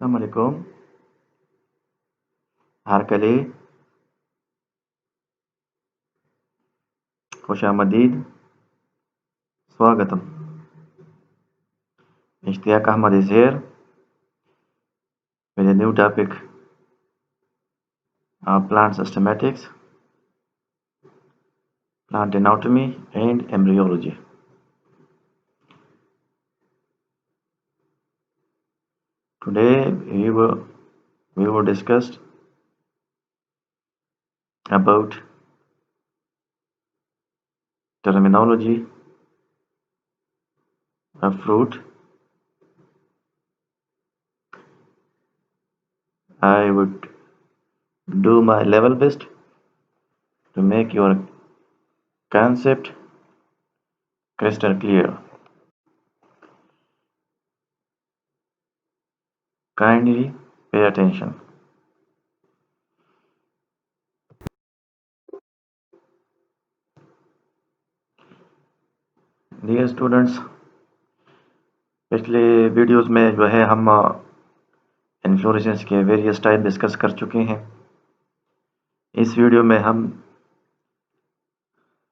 अस्सलामुअलैकुम। हारकली, खुशामदीद, स्वागतम। Ishtiyaq Ahmad is here with a new topic, plant systematics, plant anatomy and embryology. Today we will discuss about terminology of fruit. I would do my level best to make your concept crystal clear. Kindly pay attention. Dear students, पिछले videos में जो है हम inflorescence के various type discuss कर चुके हैं। इस वीडियो में हम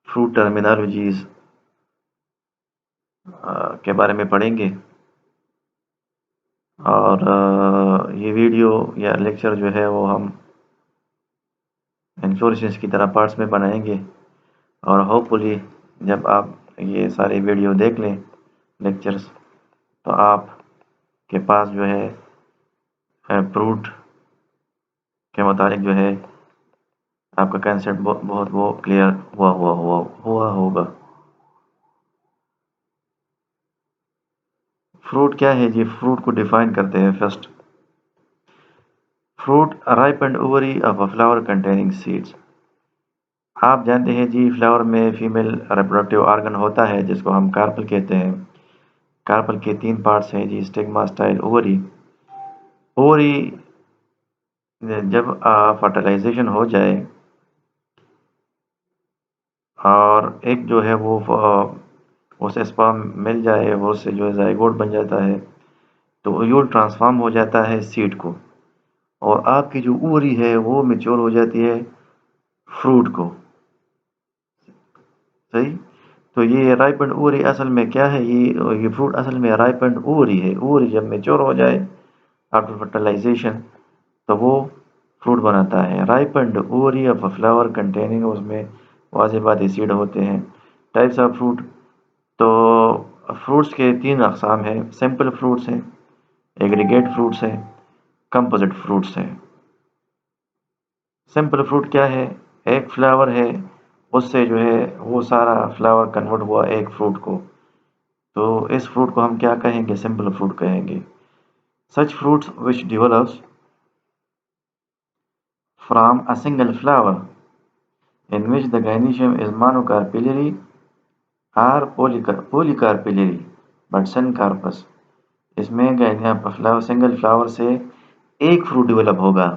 फ्रूट टर्मिनोलॉजीज के बारे में पढ़ेंगे और ये वीडियो या लेक्चर जो है वो हम इन्फ्लोरेसेंस की तरह पार्ट्स में बनाएंगे और होपफुली जब आप ये सारे वीडियो देख लें लेक्चर्स तो आप के पास जो है फ्रूट के मुतालिक जो है आपका कंसेप्ट बहुत वो क्लियर हुआ होगा। फ्रूट क्या है जी? फ्रूट को डिफाइन करते हैं। First, fruit ripened ovary of a flower containing seeds. आप जानते हैं जी फ्लावर में फीमेल रिप्रोडक्टिव ऑर्गन होता है जिसको हम कार्पल कहते हैं। कार्पल के 3 पार्ट्स हैं जी, स्टिग्मा, स्टाइल, ओवरी। ओवरी जब फर्टिलाइजेशन हो जाए और एक जो है वो उसे स्पर्म मिल जाए, वो उससे जो है जाइगोट बन जाता है तो ओव्यूल ट्रांसफॉर्म हो जाता है सीड को और आपकी जो ओवरी है वो मैच्योर हो जाती है फ्रूट को। सही। तो ये राइपेंड ओवरी असल में क्या है? ये फ्रूट असल में राइपेंड ओवरी है। ओवरी जब मैच्योर हो जाए आफ्टर फर्टिलाइजेशन तो वो फ्रूट बनाता है। Ripened ovary of a flower containing, उसमें वाजिबात सीड होते हैं। टाइप्स ऑफ फ्रूट, तो फ्रूट्स के 3 अक़साम हैं। सिंपल फ्रूट्स हैं, एग्रीगेट फ्रूट्स हैं, कंपोजिट फ्रूट्स हैं। सिंपल फ्रूट क्या है? एक फ्लावर है, उससे जो है वो सारा फ्लावर कन्वर्ट हुआ एक फ्रूट को, तो इस फ्रूट को हम क्या कहेंगे? सिंपल फ्रूट कहेंगे। Such fruits which develops from a single flower in which the gynoecium is monocarpellary or polycarpellary but syncarpous। इसमें सिंगल फ्लावर से एक फ्रूट डेवलप होगा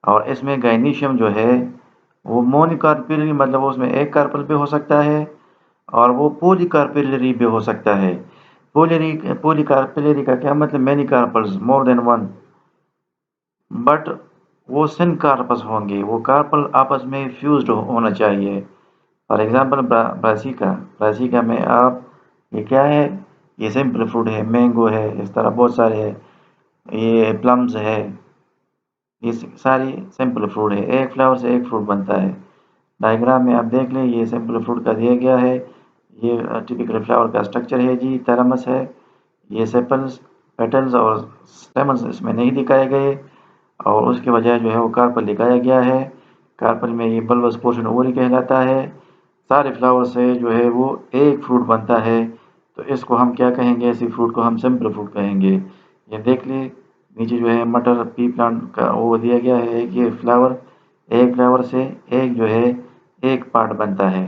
और इसमें गाइनीशियम जो है वो मोनोकार्पेलरी, मतलब उसमें एक कार्पल भी हो सकता है और वो पोलीकार्पेलरी भी हो सकता है। पोलीकार्पेलरी का क्या मतलब? Many carpels, more than one, but वो सिनकार्पस होंगे, वो कार्पल आपस में फ्यूज्ड होना चाहिए। फॉर एग्जांपल ब्रासिका में आप ये क्या है? ये सिंपल फ्रूट है, मैंगो है, इस तरह बहुत सारे हैं, ये प्लम्स है, ये सारी सिंपल फ्रूट है। एक फ्लावर से एक फ्रूट बनता है। डायग्राम में आप देख लें, ये सिंपल फ्रूट का दिया गया है। ये टिपिकल फ्लावर का स्ट्रक्चर है जी, थैलेमस है, ये सेपल्स, पेटल्स और स्टेमन्स इसमें नहीं दिखाए गए और उसके बजाय जो है वो कार्पल दिखाया गया है। कार्पल में ये बल्बस पोर्शन ओवरी कहलाता है। सारे फ्लावर से जो है वो एक फ्रूट बनता है, तो इसको हम क्या कहेंगे? ऐसी फ्रूट को हम सिंपल फ्रूट कहेंगे। ये देख ले नीचे जो है मटर पी प्लांट का वो दिया गया है कि एक फ्लावर से एक जो है एक पार्ट बनता है,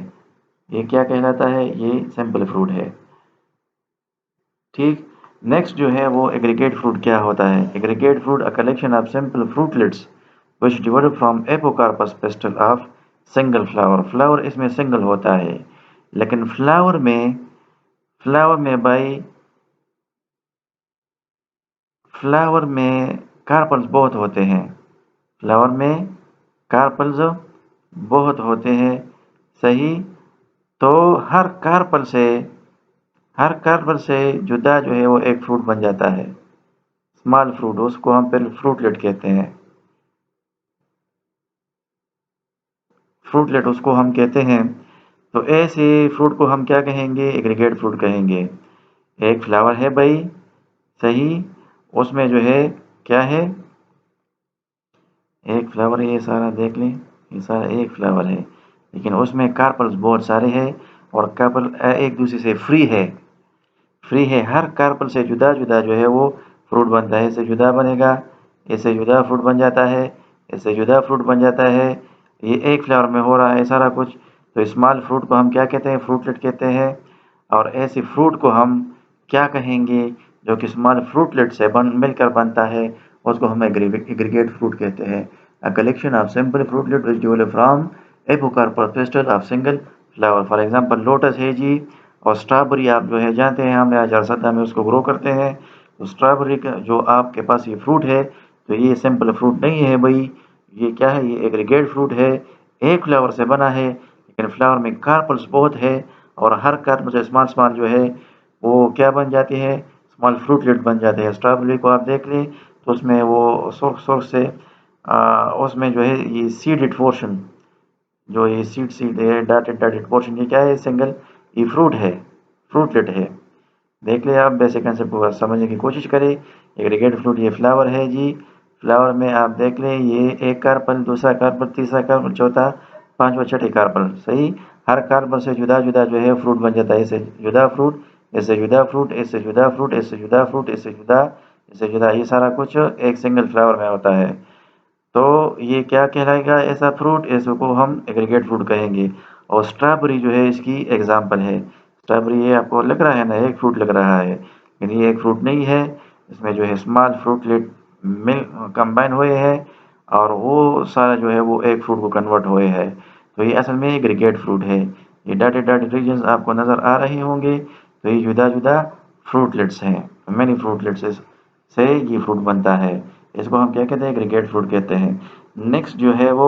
ये क्या कहलाता है? ये सिंपल फ्रूट है। ठीक। नेक्स्ट जो है वो एग्रीगेट फ्रूट क्या होता है? Aggregate fruit a collection of simple fruitlets which develop from apocarpous pistil of single flower. Flower इसमें सिंगल होता है, लेकिन फ्लावर में बाई फ्लावर में कार्पल्स बहुत होते हैं, फ्लावर में कार्पल्स बहुत होते हैं, सही। तो हर कार्पल से जुदा जो है वो एक फ्रूट बन जाता है, स्मॉल फ्रूट, उसको हम फिर फ्रूटलेट कहते हैं। फ्रूटलेट उसको हम कहते हैं। तो ऐसे फ्रूट को हम क्या कहेंगे? एग्रीगेट फ्रूट कहेंगे। एक फ्लावर है भाई, सही, उसमें जो है क्या है? एक फ्लावर है, ये सारा देख लें, ये सारा एक फ्लावर है, लेकिन उसमें कार्पल्स बहुत सारे हैं और कार्पल एक दूसरे से फ्री है। हर कार्पल से जुदा जुदा जो है वो फ्रूट बनता है। इससे जुदा बनेगा, इससे जुदा फ्रूट बन जाता है, इससे जुदा फ्रूट बन जाता है। ये एक फ्लावर में हो रहा है सारा कुछ। तो स्मॉल फ्रूट को हम क्या कहते हैं? फ्रूटलेट कहते हैं। और ऐसे फ्रूट को हम क्या कहेंगे जो कि स्मॉल फ्रूटलेट से मिलकर बनता है? उसको हम एग्रीगेट फ्रूट कहते हैं। A collection of simple fruitlet which develop from apocarpal pistil of single flower. For example lotus है जी, और स्ट्रॉबेरी आप जो है जानते हैं हम यहाँ जारसदा में उसको ग्रो करते हैं। तो स्ट्रॉबेरी का जो आपके पास ये फ्रूट है, तो ये सिंपल फ्रूट नहीं है भाई, ये क्या है? ये एग्रीगेट फ्रूट है। एक फ्लावर से बना है, लेकिन फ्लावर में कार्पल्स बहुत है, और हर कार्पल से स्मॉल स्मॉल जो है वो क्या बन जाती है? स्मॉल फ्रूटलेट बन जाते हैं। स्ट्रॉबेरी को आप देख लें तो उसमें वो सोर्स से उसमें जो है ये सीडेड पोर्शन, जो ये सीड है, डॉटेड पोर्शन, ये क्या है? सिंगल ये फ्रूट है, फ्रूटलेट है। देख ले आप, बेसिक कंसेप्ट को समझने की कोशिश करें। एग्रीगेट फ्रूट ये फ्लावर है जी, फ्लावर में आप देख लें ये एक कार्पल, दूसरा कार्पल, तीसरा कार्पल, चौथा, पांचवा, छठे कार्पल, सही। हर कार्पल से जुदा जुदा जो है फ्रूट बन जाता है। इससे जुदा फ्रूट, इससे जुदा फ्रूट, इससे जुदा फ्रूट, इससे जुदा फ्रूट, इससे जुदा, ये सारा कुछ एक सिंगल फ्लावर में होता है। तो ये क्या कहलाएगा? ऐसा फ्रूट, इसको हम एग्रीगेट फ्रूट कहेंगे। और स्ट्रॉबेरी जो है इसकी एग्जाम्पल है। स्ट्रॉबेरी ये आपको लग रहा है ना एक फ्रूट लग रहा है, लेकिन ये एक फ्रूट नहीं है। इसमें जो है स्मॉल फ्रूटलेट मिल कंबाइन हुए हैं, और वो सारा जो है वो एक फ्रूट को कन्वर्ट हुए हैं। तो ये असल में एग्रीगेट फ्रूट है। ये डॉटेड डॉटेड रीजन्स आपको नज़र आ रहे होंगे। तो ये जुदा जुदा फ्रूटलेट्स हैं, मैनी फ्रूटलेट्स से ये फ्रूट बनता है। इसको हम क्या कहते हैं? एग्रीगेट फ्रूट कहते हैं। नेक्स्ट जो है वो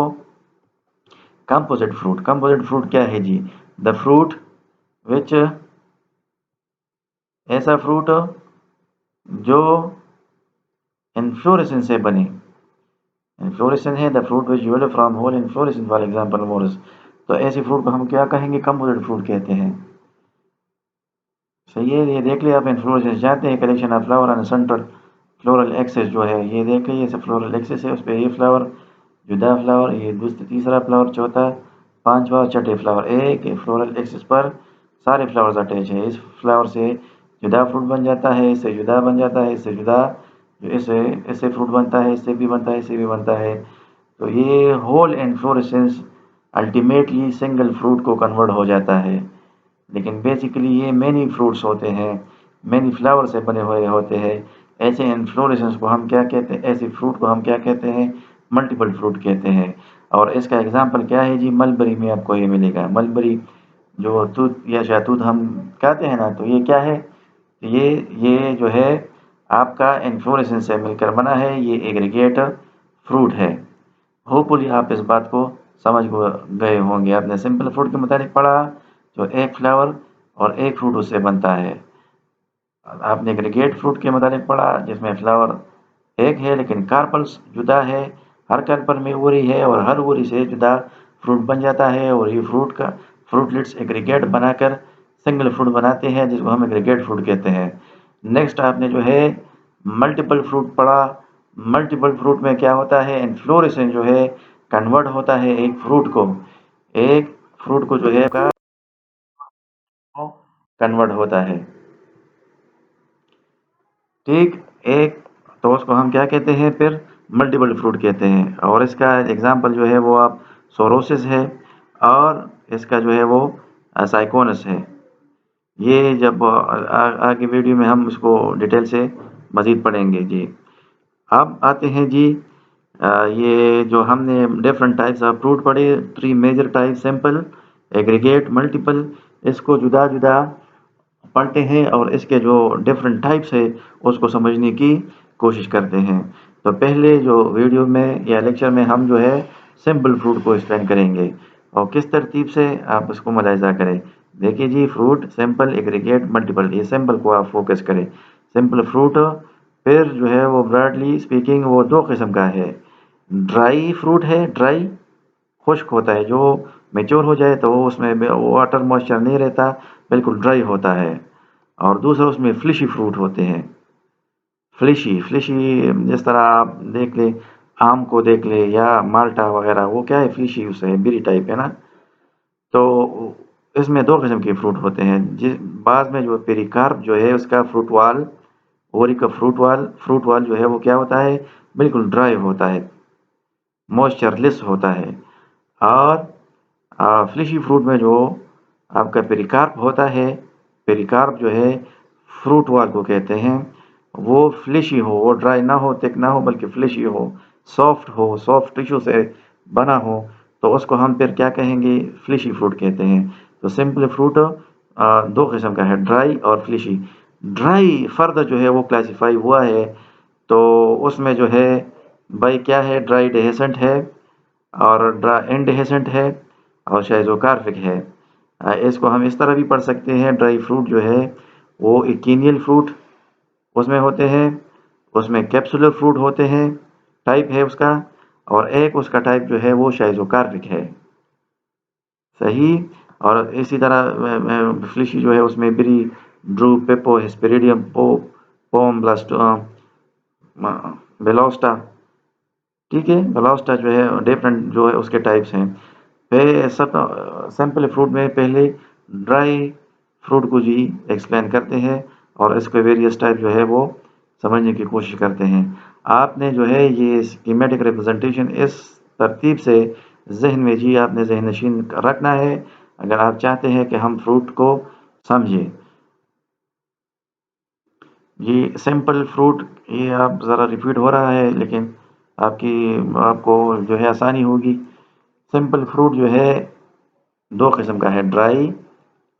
कंपोजिट फ्रूट। कंपोजिट फ्रूट क्या है जी? द फ्रूट विच, ऐसा फ्रूट जो इन्फ्लोरेसेंस से बने। इन्फ्लोरेसेंस है the fruit which develop from whole inflorescence, for example Morus. तो ऐसे फ्रूट को हम क्या कहेंगे? कंपोजिट फ्रूट कहते हैं, सही है। ये देख लिया आप, इन्फ्लोरेसेंस जानते हैं, collection of flower and central floral axis जो है, ये देख लीजिए, ये फ्लोरल एक्सेस है, उस पर ये फ्लावर, जुदा फ्लावर, ये दूसरा, तीसरा फ्लावर, चौथा, पांचवा और छठे फ्लावर, एक फ्लोरल एक्सिस पर सारे फ्लावर्स अटैच है। इस फ्लावर से जुदा फ्रूट बन जाता है, इससे जुदा बन जाता है, इससे जुदा, जो इससे इससे फ्रूट बनता है, इससे भी बनता है, इससे भी बनता है। तो ये whole inflorescence ultimately single fruit को कन्वर्ट हो जाता है। लेकिन बेसिकली ये मैनी फ्रूट्स होते हैं, मैनी फ्लावर से बने हुए होते हैं। ऐसे इन्फ्लोरेसेंस को हम क्या कहते हैं? ऐसे फ्रूट को हम क्या कहते हैं? मल्टीपल फ्रूट कहते हैं। और इसका एग्जांपल क्या है जी? मलबरी में आपको ये मिलेगा। मलबरी जो तूत या शहतूत हम कहते हैं ना, तो ये क्या है? ये ये जो है आपका इन्फ्लोरेसेंस से मिलकर बना है, ये एग्रीगेट फ्रूट है। होपफुली आप इस बात को समझ गए होंगे। आपने सिंपल फ्रूट के मुताबिक पढ़ा, जो एक फ्लावर और एक फ्रूट उससे बनता है। आपने एग्रीगेट फ्रूट के मुताबिक पढ़ा, जिसमें फ्लावर एक है लेकिन कार्पल्स जुदा है। हर कार्पल में ओरी है, और हर ओरी से जुदा फ्रूट बन जाता है, और ये फ्रूट का फ्रूटलेट्स एग्रीगेट बनाकर सिंगल फ्रूट बनाते हैं, जिसको हम एग्रीगेट फ्रूट कहते हैं। नेक्स्ट आपने जो है मल्टीपल फ्रूट पढ़ा। मल्टीपल फ्रूट में क्या होता है? इन्फ्लोरेसेंस जो है कन्वर्ट होता है एक फ्रूट को जो है कन्वर्ट होता है, ठीक। एक, तो उसको हम क्या कहते हैं? फिर मल्टीपल फ्रूट कहते हैं। और इसका एग्जांपल जो है वो आप सोरोसिस है, और इसका जो है वो साइकोनस है। ये जब आगे वीडियो में हम इसको डिटेल से मज़ीद पढ़ेंगे जी। अब आते हैं जी, ये जो हमने डिफरेंट टाइप्स ऑफ फ्रूट पढ़े, 3 major type, simple, aggregate, multiple, इसको जुदा जुदा पढ़ते हैं और इसके जो डिफरेंट टाइप्स है उसको समझने की कोशिश करते हैं। तो पहले जो वीडियो में या लेक्चर में हम जो है सिंपल फ्रूट को एक्सप्लेन करेंगे और किस तरतीब से आप उसको मुलाहिजा करें। देखिए जी, फ्रूट, सिंपल, एग्रीगेट, मल्टीपल, ये सिंपल को आप फोकस करें। सिंपल फ्रूट फिर जो है वो ब्रॉडली स्पीकिंग वो दो किस्म का है। ड्राई फ्रूट है, ड्राई खुश्क होता है, जो मेच्योर हो जाए तो उसमें वाटर मॉइस्चर नहीं रहता, बिल्कुल ड्राई होता है। और दूसरा उसमें फ्लिशी फ्रूट होते हैं। फ्लिशी फ्लिशी जिस तरह आप देख ले, आम को देख ले या माल्टा वगैरह, वो क्या है, फ्लिशी उसे बेरी टाइप है ना। तो इसमें दो किस्म के फ्रूट होते हैं। जिस बाद में जो पेरिकार्प जो है उसका फ्रूट वाल, ओरी का फ्रूट वाल जो है वो क्या होता है, बिल्कुल ड्राई होता है, मॉइस्चरलेस होता है। और फ्लिशी फ्रूट में जो आपका पेरिकार्प होता है, पेरिकार्प जो है फ्रूट वाल को कहते हैं, वो फ्लिशी हो, वो ड्राई ना हो, थिक ना हो, बल्कि फ्लिशी हो, सॉफ्ट हो, सॉफ्ट टिश्यू से बना हो, तो उसको हम फिर क्या कहेंगे, फ्लिशी फ्रूट कहते हैं। तो सिंपल फ्रूट दो किस्म का है, ड्राई और फ्लिशी। ड्राई फर्दर जो है वो क्लासीफाई हुआ है, तो उसमें जो है भाई क्या है, ड्राई डेहेसेंट है और इनडेहेसेंट है और शाइज़ोकार्पिक है। इसको हम इस तरह भी पढ़ सकते हैं, ड्राई फ्रूट जो है वो इकीनियल फ्रूट उसमें होते हैं, उसमें कैप्सुलर फ्रूट होते हैं, टाइप है उसका, और एक उसका टाइप जो है वो शाइज़ोकार्पिक है। सही। और इसी तरह फ्लिशी जो है उसमें ब्री, ड्रू, पेपो, हेस्पेरिडियम, पोम, बेलोस्टा, ठीक है, बेलोस्टा जो है डिफरेंट जो है उसके टाइप्स हैं। फिर सब सिंपल फ्रूट में पहले ड्राई फ्रूट को जी एक्सप्लेन करते हैं और इसके वेरियस टाइप जो है वो समझने की कोशिश करते हैं। आपने जो है ये स्कीमेटिक रिप्रेजेंटेशन इस तरतीब से जहन में जी आपने जहन नशीन रखना है अगर आप चाहते हैं कि हम फ्रूट को समझें। ये सिंपल फ्रूट, ये आप ज़रा रिपीट हो रहा है लेकिन आपको जो है आसानी होगी। सिंपल फ्रूट जो है दो किस्म का है, ड्राई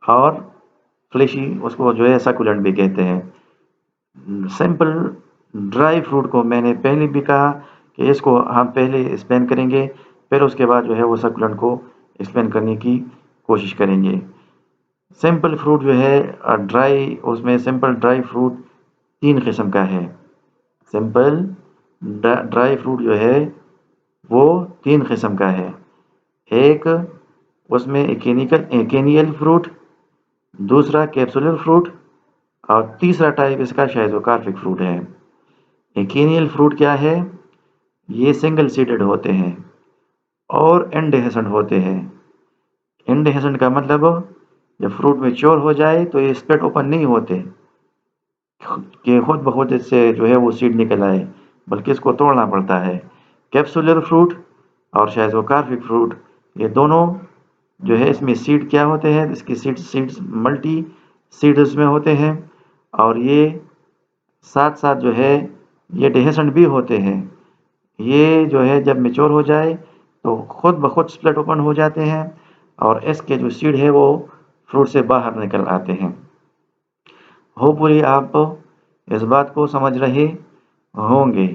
और फ्लेशी, उसको जो है सकुलेंट भी कहते हैं। सिंपल ड्राई फ्रूट को मैंने पहले भी कहा कि इसको हम पहले एक्सप्लेन करेंगे, फिर उसके बाद जो है वो सकुलेंट को एक्सप्लेन करने की कोशिश करेंगे। सिंपल फ्रूट जो है ड्राई, उसमें सिंपल ड्राई फ्रूट तीन किस्म का है। सिंपल ड्राई फ्रूट जो है वो तीन किस्म का है। एक उसमें एकेनियल फ्रूट, दूसरा कैप्सुलर फ्रूट और तीसरा टाइप इसका शाइज़ोकार्पिक फ्रूट है। एकेनियल फ्रूट क्या है, ये सिंगल सीडेड होते हैं और इंडेhiscent होते हैं। इंडेhiscent का मतलब जब फ्रूट मैच्योर हो जाए तो ये स्प्लिट ओपन नहीं होते कि खुद ब खुद इससे जो है वो सीड निकल आए, बल्कि इसको तोड़ना पड़ता है। कैप्सुलर फ्रूट और शाइज़ोकार्पिक फ्रूट, ये दोनों जो है इसमें सीड क्या होते हैं, इसकी सीड्स मल्टी सीड्स में होते हैं और ये साथ साथ जो है ये डेहेसेंट भी होते हैं। ये जो है जब मेच्योर हो जाए तो खुद ब खुद स्प्लिट ओपन हो जाते हैं और इसके जो सीड है वो फ्रूट से बाहर निकल आते हैं। होपफुली आप इस बात को समझ रहे होंगे।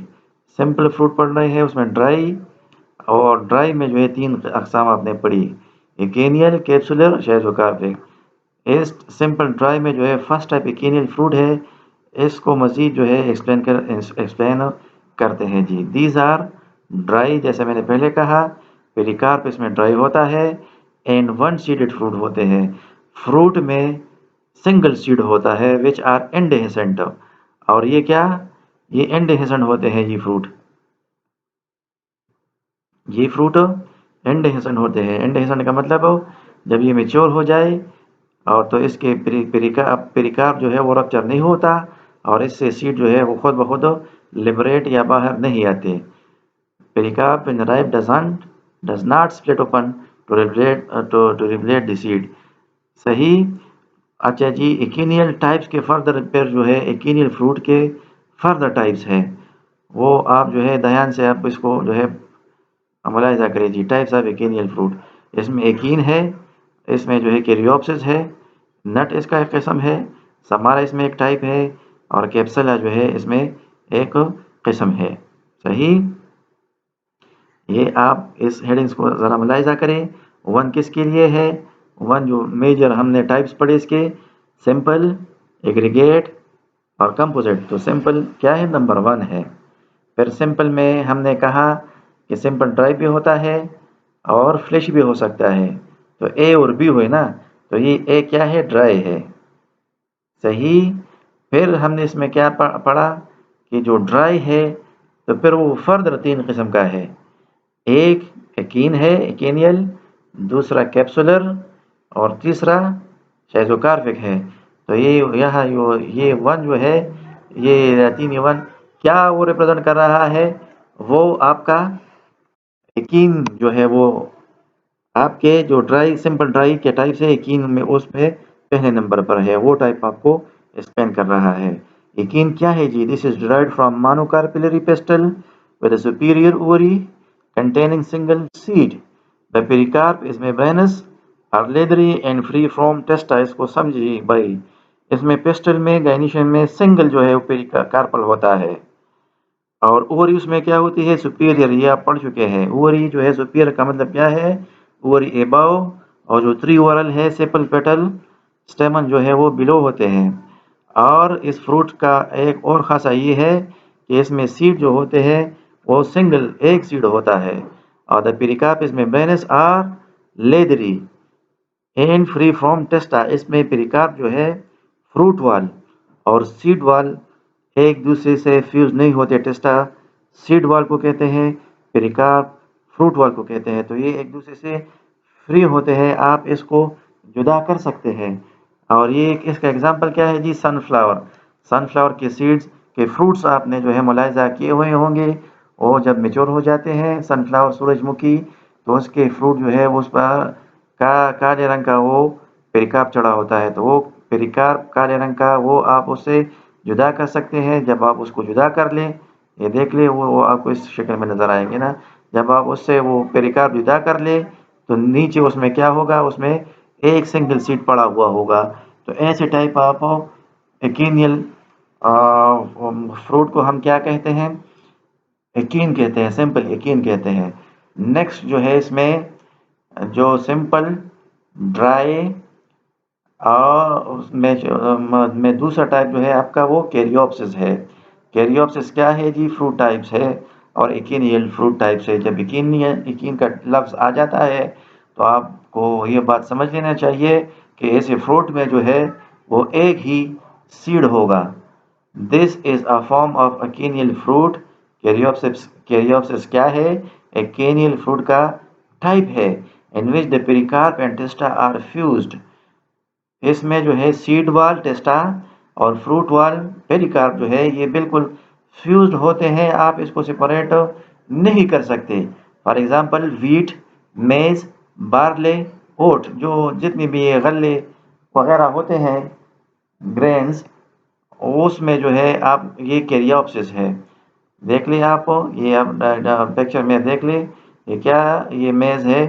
सिंपल फ्रूट पढ़ रहे हैं, उसमें ड्राई, और ड्राई में जो है तीन अक़साम आपने पढ़ी, एकेनियल, कैप्सुलर, शाइज़ोकार्पिक। इस सिंपल ड्राई में जो है फर्स्ट टाइप एकेनियल फ्रूट है, इसको मज़ीद जो है एक्सप्लेन करते हैं जी। दीज आर ड्राई, जैसे मैंने पहले कहा, पेरिकार्प इसमें ड्राई होता है एंड वन सीडेड फ्रूट होते हैं। फ्रूट में सिंगल सीड होता है विच आर इंडेhiscent, और ये क्या, ये इंडेhiscent होते हैं ये फ्रूट इंडेhiscent होते हैं। इंडेhiscent का मतलब जब ये मेच्योर हो जाए और तो इसके पेरिकार्प जो है वो रप्चर नहीं होता और इससे सीड जो है वो खुद ब खुद लिबरेट या बाहर नहीं आते। Pericarp in ripe does not split open to reveal the seed. सही। अच्छा जी, एकेनियल टाइप्स के फर्दर फिर जो है एकेनियल फ्रूट के फर्दर टाइप्स हैं, वो आप जो है ध्यान से आप इसको जो है मुलाहिजा करें जी। टाइप्स ऑफ एकेनियल फ्रूट, इसमें एकीन है, इसमें जो है कैरियोप्सिस है, नट इसका एक किस्म है, समारा इसमें एक टाइप है और कैप्सुला जो है इसमें एक किस्म है। सही। ये आप इस हेडिंग्स को ज़रा मुलाहिजा करें। 1 किसके लिए है? 1 जो मेजर हमने टाइप्स पढ़े इसके, सिंपल, एग्रीगेट और कंपोजिट। तो सिंपल क्या है? नंबर 1 है। फिर सिंपल में हमने कहा कि सिंपल ड्राई भी होता है और फ्लैश भी हो सकता है। तो ए और बी हुए ना, तो ये ए क्या है? ड्राई है। सही। फिर हमने इसमें क्या पढ़ा कि जो ड्राई है तो फिर वो फर्दर 3 किस्म का है। एक एकीन है, एकीनियल, दूसरा कैप्सुलर और तीसरा शाइज़ोकार्पिक है। तो ये यहाँ ये 1 जो है, ये लैटिन 1 क्या वो रिप्रेजेंट कर रहा है? वो आपका एकीन जो है वो आपके जो ड्राई सिंपल ड्राई के टाइप से एकीन में उसमें पहले नंबर पर है, वो टाइप आपको एक्सप्लेन कर रहा है। एकीन क्या है जी? This is derived from monocarpellary pistil with a superior ovary containing single seed. The pericarp is membranous or leathery and free from testa। इसको समझिए भाई। इसमें पेस्टल में गाइनिशियम में सिंगल जो है वो पेरिकार्पल होता है और ओवरी उसमें क्या होती है? सुपीरियर। ये आप पढ़ चुके हैं। ओवरी जो है सुपीरियर का मतलब क्या है? ओवरी एबव, और जो ट्री ओरल है सेपल पेटल स्टेमन जो है वो बिलो होते हैं। और इस फ्रूट का एक और खासा ये है कि इसमें सीड जो होते हैं वो सिंगल एक सीड होता है। और द पेरिकार्प इसमें membranous or leathery and free from testa. इसमें पेरिकार्प जो है फ्रूट वाल और सीड वाल एक दूसरे से फ्यूज नहीं होते। टेस्टा सीड वाल को कहते हैं, पेरिकार्प फ्रूट वाल को कहते हैं। तो ये एक दूसरे से फ्री होते हैं, आप इसको जुदा कर सकते हैं। और ये इसका एग्जांपल क्या है जी? सनफ्लावर। सनफ्लावर के सीड्स के फ्रूट्स आपने जो है मुलाहिजा किए हुए होंगे। वो जब मेच्योर हो जाते हैं सनफ्लावर सूरजमुखी, तो उसके फ्रूट जो है उस पर काले रंग का वो पेरिकार्प चढ़ा होता है। तो वो पेरिकार्प काले रंग का वो आप उससे जुदा कर सकते हैं। जब आप उसको जुदा कर लें, ये देख ले वो आपको इस शक्ल में नज़र आएंगे ना। जब आप उससे वो पेरिकार्प जुदा कर ले तो नीचे उसमें क्या होगा? उसमें एक सिंगल सीड पड़ा हुआ होगा। तो ऐसे टाइप आप एकीनियल फ्रूट को हम क्या कहते हैं? एकीन कहते हैं, सिंपल एकीन कहते हैं। नेक्स्ट जो है इसमें जो सिंपल ड्राई और उसमें में दूसरा टाइप जो है आपका वो कैरियोप्सिस है। कैरियोप्सिस क्या है जी? फ्रूट टाइप्स है। और एकीनियल फ्रूट टाइप्स है। जब एकीन का लफ्ज़ आ जाता है तो आपको ये बात समझ लेना चाहिए कि ऐसे फ्रूट में जो है वो एक ही सीड होगा। This is a form of achenial fruit. Caryopsis क्या है? एकेनियल फ्रूट का टाइप है in which the pericarp and testa are fused. इसमें जो है सीड वाल टेस्टा और फ्रूट वाल पेरिकार्प जो है ये बिल्कुल फ्यूज्ड होते हैं। आप इसको सेपरेट नहीं कर सकते। फॉर एग्जांपल वीट, मेज, बार्ले, ओट, जो जितनी भी ये गल्ले वगैरह होते हैं ग्रेन्स, उसमें जो है आप ये कैरियोप्सिस है। देख ले आप, ये आप पिक्चर में देख ले, ये क्या? ये मेज है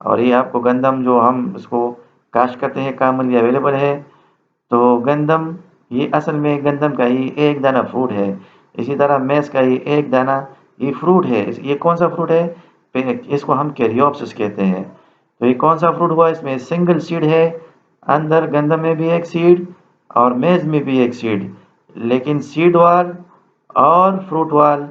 और ये आपको गंदम जो हम इसको काश्त करते हैं कॉमनली अवेलेबल है। तो गंदम ये असल में गंदम का ही एक दाना फ्रूट है। इसी तरह मेज का ही एक दाना ये फ्रूट है। ये कौन सा फ्रूट है? इसको हम कैरियोप्सिस कहते हैं। तो ये कौन सा फ्रूट हुआ? इसमें सिंगल सीड है, अंदर गंदम में भी एक सीड और मेज में भी एक सीड। लेकिन सीड वाल और फ्रूट वाल,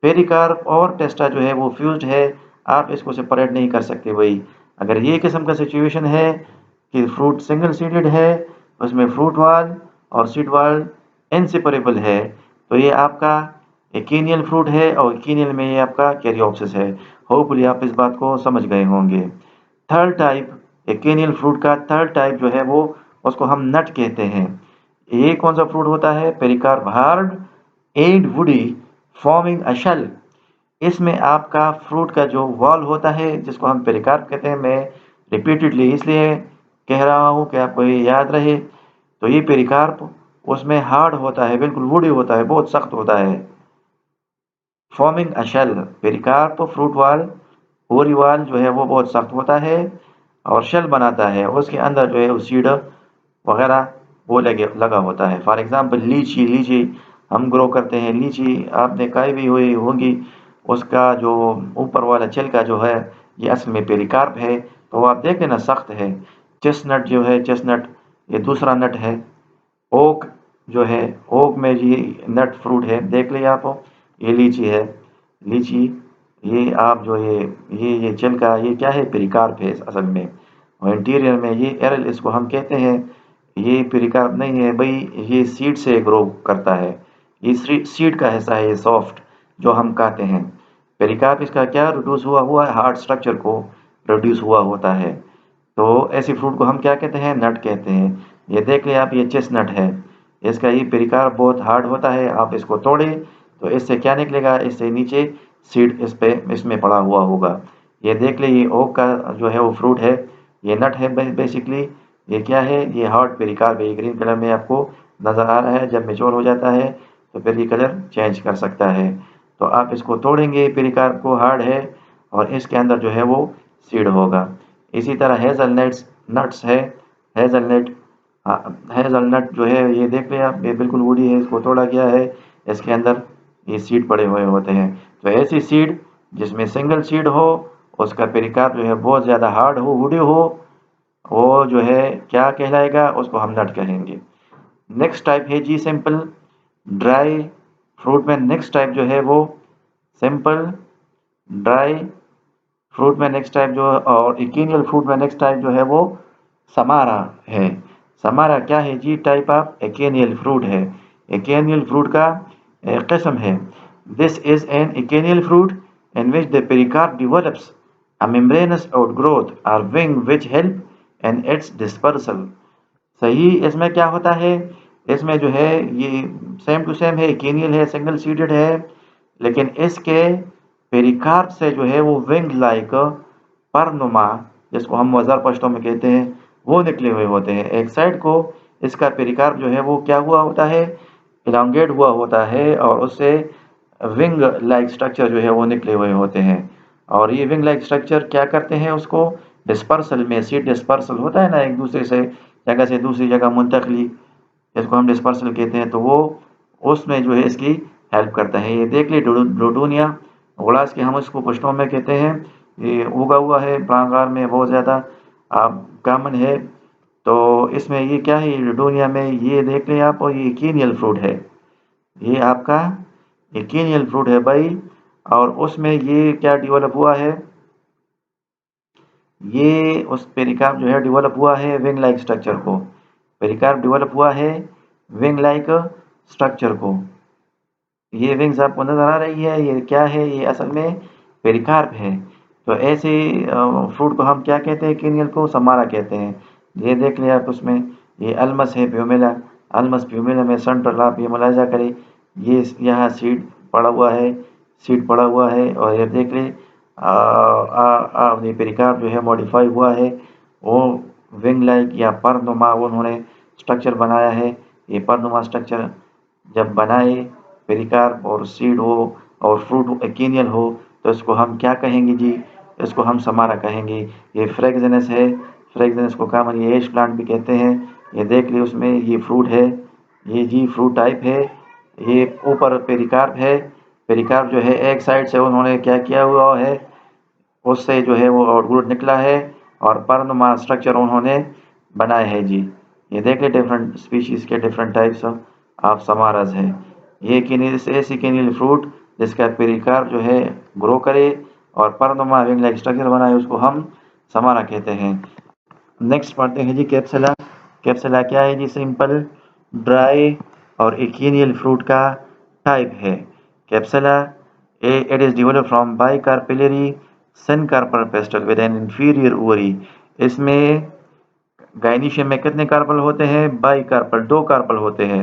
पेरिकार्प और टेस्टा जो है वो फ्यूज्ड है। आप इसको सेपरेट नहीं कर सकते भाई। अगर ये किस्म का सिचुएशन है कि फ्रूट सिंगल सीडेड है, उसमें फ्रूट वाल और सीड वाल इनसेपरेबल है, तो ये आपका एकीनियल फ्रूट है और एकीनियल में ये आपका कैरियोप्सिस है। होपफुली आप इस बात को समझ गए होंगे। थर्ड टाइप, एकेनियल फ्रूट का थर्ड टाइप जो है वो उसको हम नट कहते हैं। ये कौन सा फ्रूट होता है? Pericarp hard and woody forming a shell. इसमें आपका फ्रूट का जो वॉल होता है जिसको हम पेरिकार्प कहते हैं, मैं रिपीटेडली इसलिए कह रहा हूँ कि आपको ये याद रहे। तो ये पेरिकार्प उसमें हार्ड होता है, बिल्कुल वुडी होता है, बहुत सख्त होता है। Forming a shell, pericarp fruit wall ओरी वाल जो है वो बहुत सख्त होता है और शेल बनाता है। उसके अंदर जो है वो सीड वगैरह वो लगा होता है। फॉर एग्जांपल लीची, लीची हम ग्रो करते हैं। लीची आपने खाई भी हुई होगी, उसका जो ऊपर वाला छिलका जो है ये असल में पेरिकार्प है। तो आप देख लेना सख्त है। चेस्टनट जो है, चेस्टनट ये दूसरा नट है। ओक जो है, ओक में ये नट फ्रूट है, देख लिया आप। ये लीची है, लीची ये आप जो ये छिलका ये क्या है, पेरिकार्प है असल में। और इंटीरियर में ये एरल इसको हम कहते हैं, ये पेरिकार्प नहीं है भाई, ये सीड से ग्रो करता है। ये सीड का हिस्सा है, ये सॉफ्ट जो हम कहते हैं। पेरिकार्प इसका क्या रिड्यूस हुआ हुआ है, हार्ड स्ट्रक्चर को रिड्यूस हुआ होता है। तो ऐसी फ्रूट को हम क्या कहते हैं, नट कहते हैं। ये देख लें आप, ये चेस्टनट है, इसका ये पेरिकार्प बहुत हार्ड होता है। आप इसको तोड़े तो इससे क्या निकलेगा, इससे नीचे सीड इस पे इसमें पड़ा हुआ होगा। ये देख ले, ये ओक का जो है वो फ्रूट है, ये नट है बेसिकली। ये क्या है, ये हार्ड पेरिकार्प है, ये ग्रीन कलर में आपको नज़र आ रहा है। जब मेच्योर हो जाता है तो फिर ये कलर चेंज कर सकता है। तो आप इसको तोड़ेंगे, पेरिकार्प को हार्ड है और इसके अंदर जो है वो सीड होगा। इसी तरह हेज़लनट्स नट्स है, हेज़लनट हेज़लनट जो है ये देख लें आप, ये बिल्कुल वुडी है, इसको तोड़ा गया है, इसके अंदर ये सीड पड़े हुए होते हैं। तो ऐसी सीड जिसमें सिंगल सीड हो, उसका पेरिकार्प जो है बहुत ज़्यादा हार्ड हो, वुडी हो, वो जो है क्या कहलाएगा, उसको हम नट कहेंगे। नेक्स्ट टाइप है जी सिंपल ड्राई फ्रूट में। नेक्स्ट टाइप जो है वो सिंपल ड्राई फ्रूट में नेक्स्ट टाइप जो, और इकीनियल फ्रूट में नेक्स्ट टाइप जो है वो समारा है। समारा क्या है जी, टाइप ऑफ एकेनियल फ्रूट है। एकेनियल फ्रूट का किस्म है। This is an achenial fruit in which the pericarp develops a membranous outgrowth or wing which help in its dispersal। सही, इसमें क्या होता है, इसमें जो है ये सेम टू सेम है, एकेनियल है, सिंगल सीडेड है, लेकिन इसके पेरिकार्प से जो है वो विंग लाइक परनुमा, जिसको हम वज़र पश्तों में कहते हैं, वो निकले हुए होते हैं। एक साइड को इसका पेरिकार्प जो है वो क्या हुआ होता है, इलांगेट हुआ होता है, और उससे विंग लाइक स्ट्रक्चर जो है वो निकले हुए होते हैं। और ये विंग लाइक स्ट्रक्चर क्या करते हैं, उसको डिस्पर्सल में, सीड डिस्पर्सल होता है ना, एक दूसरे से दूसरी जगह मुंतकली, इसको हम डिस्पर्सल कहते हैं। तो वो उसमें जो है इसकी हेल्प करता है। ये देख ली डोडोनिया घोड़ास के हम इसको पश्तों में कहते हैं। ये उगा हुआ है प्रांगार में, बहुत ज़्यादा कामन है। तो इसमें ये क्या है, ये डोडोनिया में ये देख लें आप, और ये कीनियल फ्रूट है, ये आपका ये कीनियल फ्रूट है भाई। और उसमें ये क्या डेवलप हुआ है, ये उस पेरिकार्प जो है डेवलप हुआ है विंग लाइक स्ट्रक्चर को। पेरिकार्प डेवलप हुआ है विंग लाइक स्ट्रक्चर को। ये विंग्स आपको नज़र आ रही है, ये क्या है, ये असल में पेरिकार्प है। तो ऐसे फ्रूट को हम क्या कहते हैं, कीनियल को समारा कहते हैं। ये देख लिया आप, उसमें ये अल्मस है, प्यूमेला, अल्मस प्यूमेला में सेंट्रल, आप ये मुलाजा करें, ये यहाँ सीड पड़ा हुआ है, सीड पड़ा हुआ है। और ये देख ले ये पेरिकार्प जो है मॉडिफाई हुआ है, वो विंग लाइक या परनुमा उन्होंने स्ट्रक्चर बनाया है। ये परनुमा स्ट्रक्चर जब बनाए, पेरिकार्प और सीड हो और फ्रूट एकेनियल हो, तो इसको हम क्या कहेंगे जी, इसको हम समारा कहेंगे। ये फ्रेगजेनस है, फ्रेगजेनस को कॉमन ये एश प्लांट भी कहते हैं। ये देख ली, उसमें ये फ्रूट है, ये जी फ्रूट टाइप है। ये ऊपर पेरिकार्प है, पेरिकार्प जो है एक साइड से उन्होंने क्या किया हुआ है, उससे जो है वो आउटग्रोथ निकला है, और पर्णनुमा स्ट्रक्चर उन्होंने बनाए हैं जी। ये देख ले, डिफरेंट स्पीशीज के डिफरेंट टाइप्स ऑफ समारस है। ये कीनियल ऐसी कीनियल फ्रूट जिसका पेरिकार्प जो है ग्रो करे और पर्णनुमा विंग लाइक स्ट्रक्चर बनाए, उसको हम समारा कहते हैं। नेक्स्ट पढ़ते हैं जी कैप्सुला। कैप्सुला क्या है जी, सिंपल ड्राई और एकीनियल फ्रूट का टाइप है। Capsule it is developed from bicarpellary syncarpous pistil with an inferior ovary. इसमें गाइनीशियम में कितने कार्पल होते हैं, बाइकार्पल, दो कार्पल होते हैं,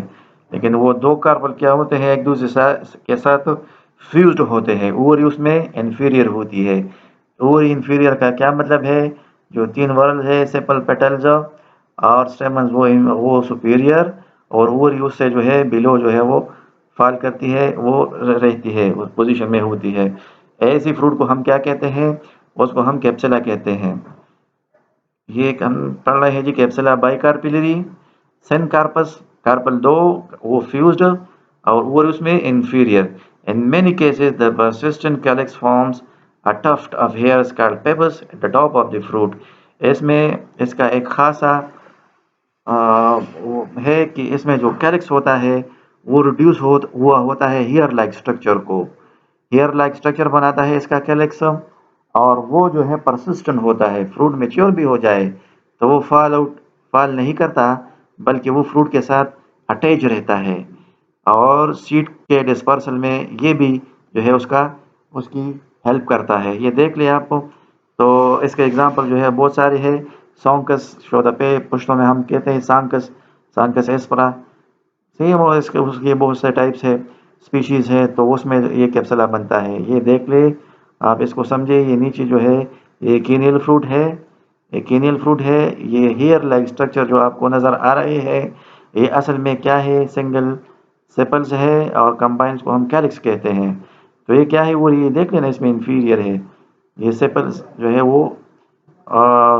लेकिन वो दो कार्पल क्या होते हैं, एक दूसरे के साथ फ्यूज्ड होते हैं। ओवरी उसमें इंफीरियर होती है। ओवरी इंफीरियर का क्या मतलब है, जो तीन वर्ल है, सेपल पेटल्स और स्टेमन्स, वो सुपीरियर, और ओवरी उससे जो है बिलो जो है वो फॉल करती है, वो रहती है, उस पोजीशन में होती है। ऐसी फ्रूट को हम क्या कहते हैं, उसको हम कैप्सुला कहते हैं। ये हम पढ़ रहे हैं जी, कैप्सुला बाइकार्पिलरी, सेनकार्पस, कार्पल दो, वो फ्यूज्ड, और उसमें inferior. In many cases, the persistent calyx forms a tuft of hairs called pebbles at the top of the fruit. इसमें इसका एक खासा वो है कि इसमें जो कैलिक्स होता है वो रिड्यूस हुआ होता है हेयर लाइक स्ट्रक्चर को, हेयर लाइक स्ट्रक्चर बनाता है इसका कैलिक्स, और वो जो है परसिस्टेंट होता है, फ्रूट मेच्योर भी हो जाए तो वो फॉल नहीं करता, बल्कि वो फ्रूट के साथ अटैच रहता है, और सीड के डिस्पर्सल में ये भी जो है उसकी हेल्प करता है। ये देख लिया आप। तो इसके एग्जांपल जो है बहुत सारे हैं। सॉन्कस शोधपे पुष्पों में हम कहते हैं सांकस, सांकस एस्परा, सेम और इसके उसके बहुत से टाइप्स है, स्पीशीज है, तो उसमें ये कैप्सुला बनता है। ये देख ले, आप इसको समझे। ये नीचे जो है ये कीनियल फ्रूट है, ये कीनियल फ्रूट है। ये हेयर लाइक स्ट्रक्चर जो आपको नज़र आ रहे हैं ये असल में क्या है, सिंगल सेपल्स है, और कंबाइंस को हम कैलिक्स कहते हैं। तो ये क्या है, वो ये देख लेना, इसमें इंफीरियर है, ये सेपल्स जो है वो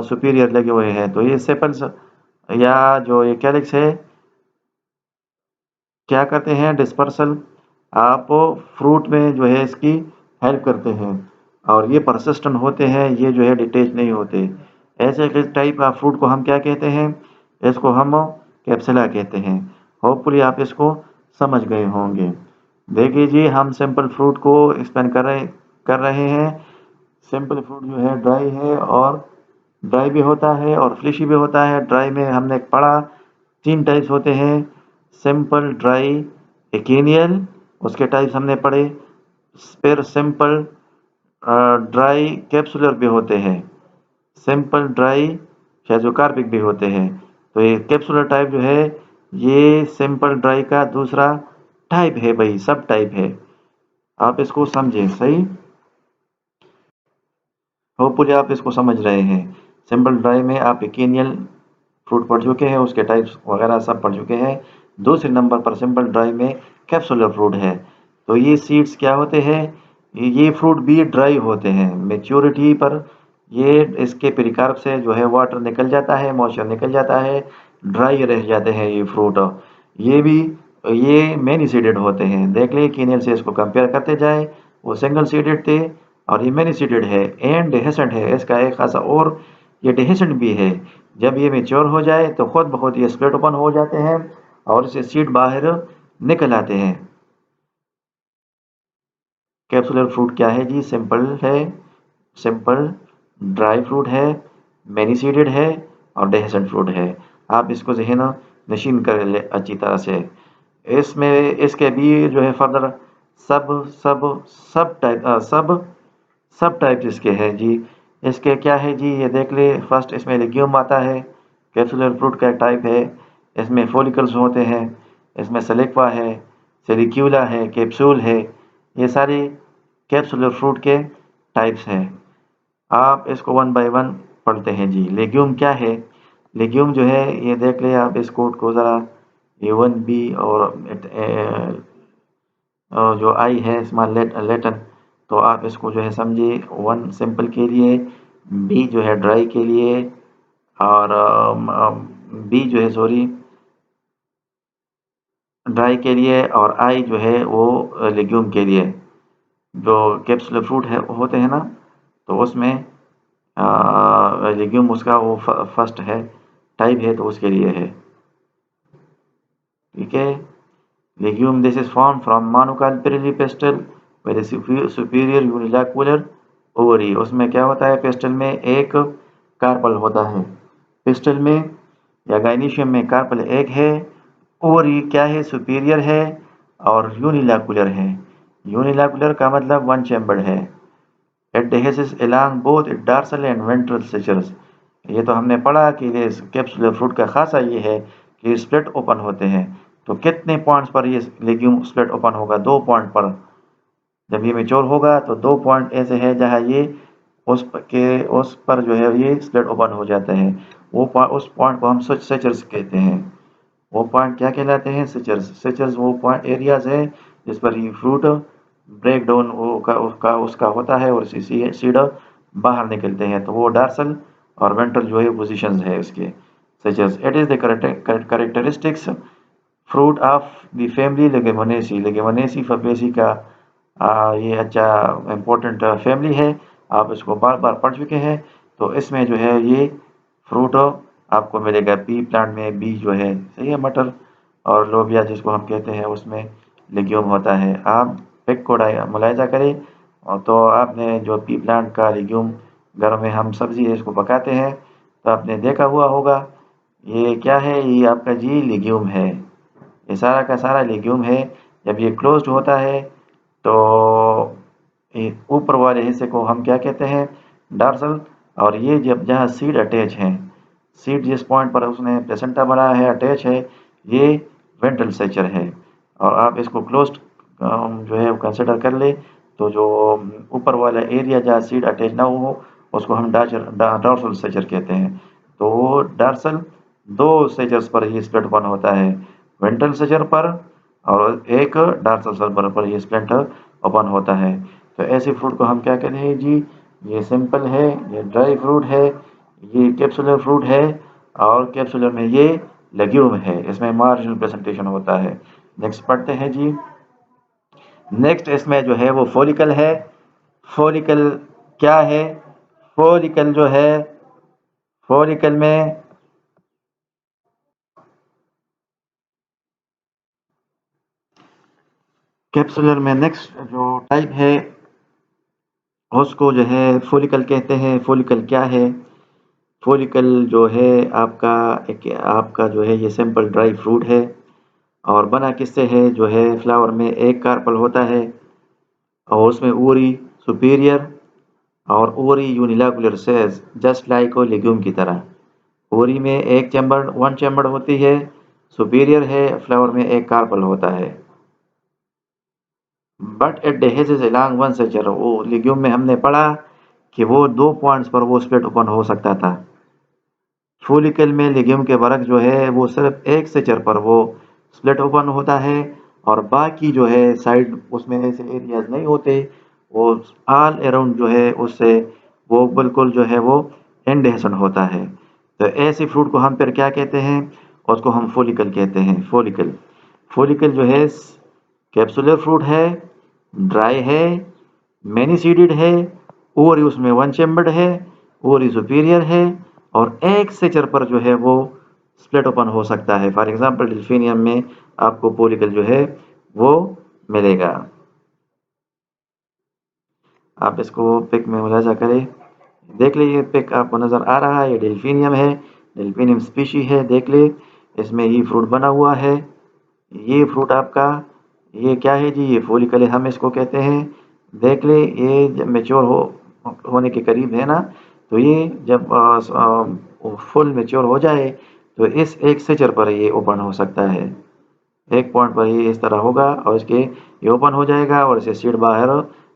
सुपीरियर लगे हुए हैं। तो ये सेपल्स या जो ये कैलिक्स है क्या करते हैं, डिस्पर्सल आप फ्रूट में जो है इसकी हेल्प करते हैं, और ये परसिस्टेंट होते हैं, ये जो है डिटेच नहीं होते। ऐसे टाइप ऑफ फ्रूट को हम क्या कहते हैं, इसको हम कैप्सुला कहते हैं। होपफुली आप इसको समझ गए होंगे। देखिए जी, हम सिंपल फ्रूट को एक्सप्लेन कर रहे हैं। सिंपल फ्रूट जो है ड्राई है, और ड्राई भी होता है और फ्लेशी भी होता है। ड्राई में हमने पढ़ा 3 टाइप्स होते हैं, सिंपल, ड्राई, एकेनियल, उसके टाइप्स हमने पढ़े। फिर सिंपल ड्राई कैप्सुलर भी होते हैं, सिंपल ड्राई शेजोकार्पिक भी होते हैं। तो ये कैप्सुलर टाइप जो है ये सिंपल ड्राई का दूसरा टाइप है भाई, सब टाइप है। आप इसको समझें सही, होपफुली आप इसको समझ रहे हैं। सिंपल ड्राई में आप एकेनियल फ्रूट पढ़ चुके हैं, उसके टाइप्स वगैरह सब पढ़ चुके हैं। दूसरे नंबर पर सिंपल ड्राई में कैप्सुलर फ्रूट है। तो ये सीड्स क्या होते हैं, ये फ्रूट भी ड्राई होते हैं। मेच्योरिटी पर ये इसके पेरिकार्प से जो है वाटर निकल जाता है, मॉइस्चर निकल जाता है, ड्राई रह जाते हैं ये फ्रूट। ये भी ये मैनी सीडेड होते हैं। देख ले कीनियल से इसको कंपेयर करते जाए, वो सिंगल सीडेड थे और ये मैनी सीडेड है एंड डेहेसेंट है। इसका एक खासा और ये डेहेसेंट भी है। जब ये मेच्योर हो जाए तो खुद ब खुद ये स्प्लिट ओपन हो जाते हैं और इससे सीड बाहर निकल आते हैं। कैप्सुलर फ्रूट क्या है जी, सिंपल है, सिंपल ड्राई फ्रूट है, मैनी सीडेड है और डेहेसेंट फ्रूट है। आप इसको ज़हन नशीन कर ले अच्छी तरह से। इसमें इसके भी जो है फर्दर सब सब सब टाइप सब टाइप्स इसके हैं जी। इसके क्या है जी, ये देख ले। फर्स्ट इसमें लेग्यूम आता है, कैप्सुलर फ्रूट का टाइप है। इसमें फॉलिकल्स होते हैं, इसमें सेलेक्वा है, सेरिक्यूला है, कैप्सूल है। ये सारे कैप्सुलर फ्रूट के टाइप्स हैं। आप इसको वन बाय वन पढ़ते हैं जी। लेग्यूम क्या है, लेग्यूम जो है ये देख ले आप इस कोड को ज़रा, A1B और जो आई है स्मॉल लेटर, तो आप इसको जो है समझिए। 1 सिंपल के लिए, बी जो है ड्राई के लिए, और बी जो है सॉरी ड्राई के लिए, और आई जो है वो लेग्यूम के लिए। जो कैप्सुलर फ्रूट है होते हैं ना, तो उसमें लेग्यूम उसका वो फर्स्ट है, टाइप है, तो उसके लिए है। ठीक है, legume this is formed from monocarpally pestle with a superior unilocular ovary। उसमें क्या होता है, पेस्टल में एक कार्पल होता है, पेस्टल में या गाइनीशियम में कार्पल एक है, ओवरी क्या है, सुपीरियर है और यूनिलैकुलर है। यूनिलैकुलर का मतलब वन चैम्बर्ड है। It dehisces along both dorsal and ventral sutures। ये तो हमने पढ़ा कि ये कैप्सुलर फ्रूट का खासा ये है कि स्प्लिट ओपन होते हैं। तो कितने पॉइंट्स पर ये लेग्यूम स्प्लिट ओपन होगा, 2 पॉइंट पर। जब ये मेच्योर होगा तो 2 पॉइंट ऐसे है जहाँ ये उस पर जो है ये स्प्लिट ओपन हो जाते हैं। उस पॉइंट को हम सेचर्स कहते हैं। वो पॉइंट क्या कहलाते हैं, सेचर्स। सेचर्स वो पॉइंट एरियाज है जिस पर ये फ्रूट ब्रेक डाउन उसका होता है और सीड बाहर निकलते हैं। तो वो डार्सल और वेंट्रल जो है पोजिशन है उसके, such as it is the characteristics fruit of the family Leguminosae. Leguminosae Fabaceae का ये अच्छा इम्पोर्टेंट फैमिली है, आप इसको बार बार पढ़ चुके हैं। तो इसमें जो है ये फ्रूट आपको मिलेगा पी प्लांट में, बी जो है सही है मटर, और लोबिया जिसको हम कहते हैं उसमें लेग्यूम होता है। आप पिक को मुलायजा करें और तो आपने जो पी प्लांट का लेग्यूम घर में हम सब्जी इसको पकाते हैं तो आपने देखा हुआ होगा, ये क्या है, ये आपका जी लेग्यूम है, ये सारा का सारा लेग्यूम है। जब ये क्लोज्ड होता है तो ऊपर वाले हिस्से को हम क्या कहते हैं, डार्सल। और ये जब जहाँ सीड अटैच हैं, सीड जिस पॉइंट पर उसने प्लेसेंटा बनाया है अटैच है, ये वेंट्रल सेचर है। और आप इसको क्लोज्ड जो है कंसिडर कर ले तो जो ऊपर वाला एरिया जहाँ सीड अटैच ना हो उसको हम डॉर्सल सेचर कहते हैं। तो डार्सल दो सेचर्स पर ये स्प्लिट ओपन होता है, वेंट्रल सेचर पर और एक डार्सल सेचर पर ये स्प्लिट ओपन होता है। तो ऐसे फ्रूट को हम क्या कहते हैं जी, ये सिंपल है, ये ड्राई फ्रूट है, ये कैप्सुलर फ्रूट है, और कैप्सुलर में ये लेग्यूम है, इसमें मार्जिनल प्रेजेंटेशन होता है। नेक्स्ट पढ़ते हैं जी। नेक्स्ट इसमें जो है वो फॉलिकल है। फॉलिकल क्या है, फॉलिकल जो है, फॉलिकल में कैप्सुलर में नेक्स्ट जो टाइप है उसको जो है फॉलिकल कहते हैं। फॉलिकल क्या है, फॉलिकल जो है आपका एक आपका जो है ये सिंपल ड्राई फ्रूट है, और बना किससे है, जो है फ्लावर में एक कार्पल होता है और उसमें ओरी सुपीरियर और ओरी यूनिलैकुलर सेज जस्ट लाइक लेग्यूम की तरह। ओरी में एक चैम्बर वन चैम्बर होती है, सुपीरियर है, फ्लावर में एक कार्पल होता है। बट एट डेहेजेस अलॉन्ग वन सेचर, वो लेग्यूम में हमने पढ़ा कि वो 2 पॉइंट्स पर वो स्प्लिट ओपन हो सकता था। फॉलिकल में लेग्यूम के वर्ग जो है वो सिर्फ एक सेचर पर वो स्प्लिट ओपन होता है, और बाकी जो है साइड उसमें ऐसे एरियाज नहीं होते, वो ऑल अराउंड जो है उससे वो बिल्कुल जो है वो इंडेसेंट होता है। तो ऐसे फ्रूट को हम फिर क्या कहते हैं, उसको हम फॉलिकल कहते हैं। फॉलिकल, फॉलिकल जो है कैप्सुलर फ्रूट है, ड्राई है, मैनी सीडेड है, ओवरी उसमें वन चैम्बर्ड है, ओवरी सुपीरियर है, और एक सेचर पर जो है वो स्प्लिट ओपन हो सकता है। फॉर एग्जांपल डिल्फिनियम में आपको पोलिकल जो है वो मिलेगा। आप इसको पिक में मुलाजा करें, देख लीजिए पिक आपको नज़र आ रहा है, ये डिल्फिनियम है, डिल्फिनियम स्पीशी है, देख ले इसमें ये फ्रूट बना हुआ है। ये फ्रूट आपका ये क्या है जी, ये फॉलिकल है, हम इसको कहते हैं। देख ले ये जब मेच्योर होने के करीब है ना, तो ये जब फुल मेच्योर हो जाए तो इस एक सेचर पर ये ओपन हो सकता है। एक पॉइंट पर ये इस तरह होगा और इसके ये ओपन हो जाएगा और इसे सीड बाहर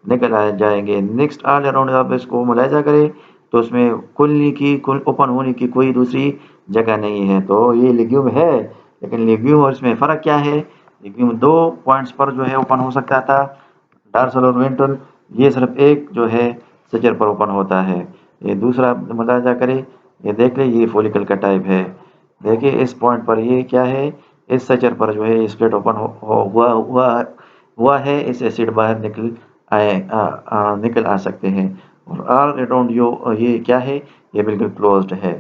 निकल आ जाएंगे। नेक्स्ट ऑल अराउंड आप इसको मुलायजा करें तो उसमें खुलने की कुल ओपन होने की कोई दूसरी जगह नहीं है। तो ये लेग्यूम है, लेकिन लेग्यूम और इसमें फ़र्क क्या है, लेग्यूम 2 पॉइंट्स पर जो है ओपन हो सकता था, डार्सल और वेंट्रल, ये सिर्फ एक जो है सेचर पर ओपन होता है। ये दूसरा मुलायजा करें, ये देख ले ये फॉलिकल का टाइप है। देखिए इस पॉइंट पर ये क्या है, इस सेचर पर जो है स्प्लिट ओपन हुआ है, इस एसिड बाहर निकल आ सकते हैं। और ऑल अराउंड जो ये क्या है, ये बिल्कुल क्लोज्ड है।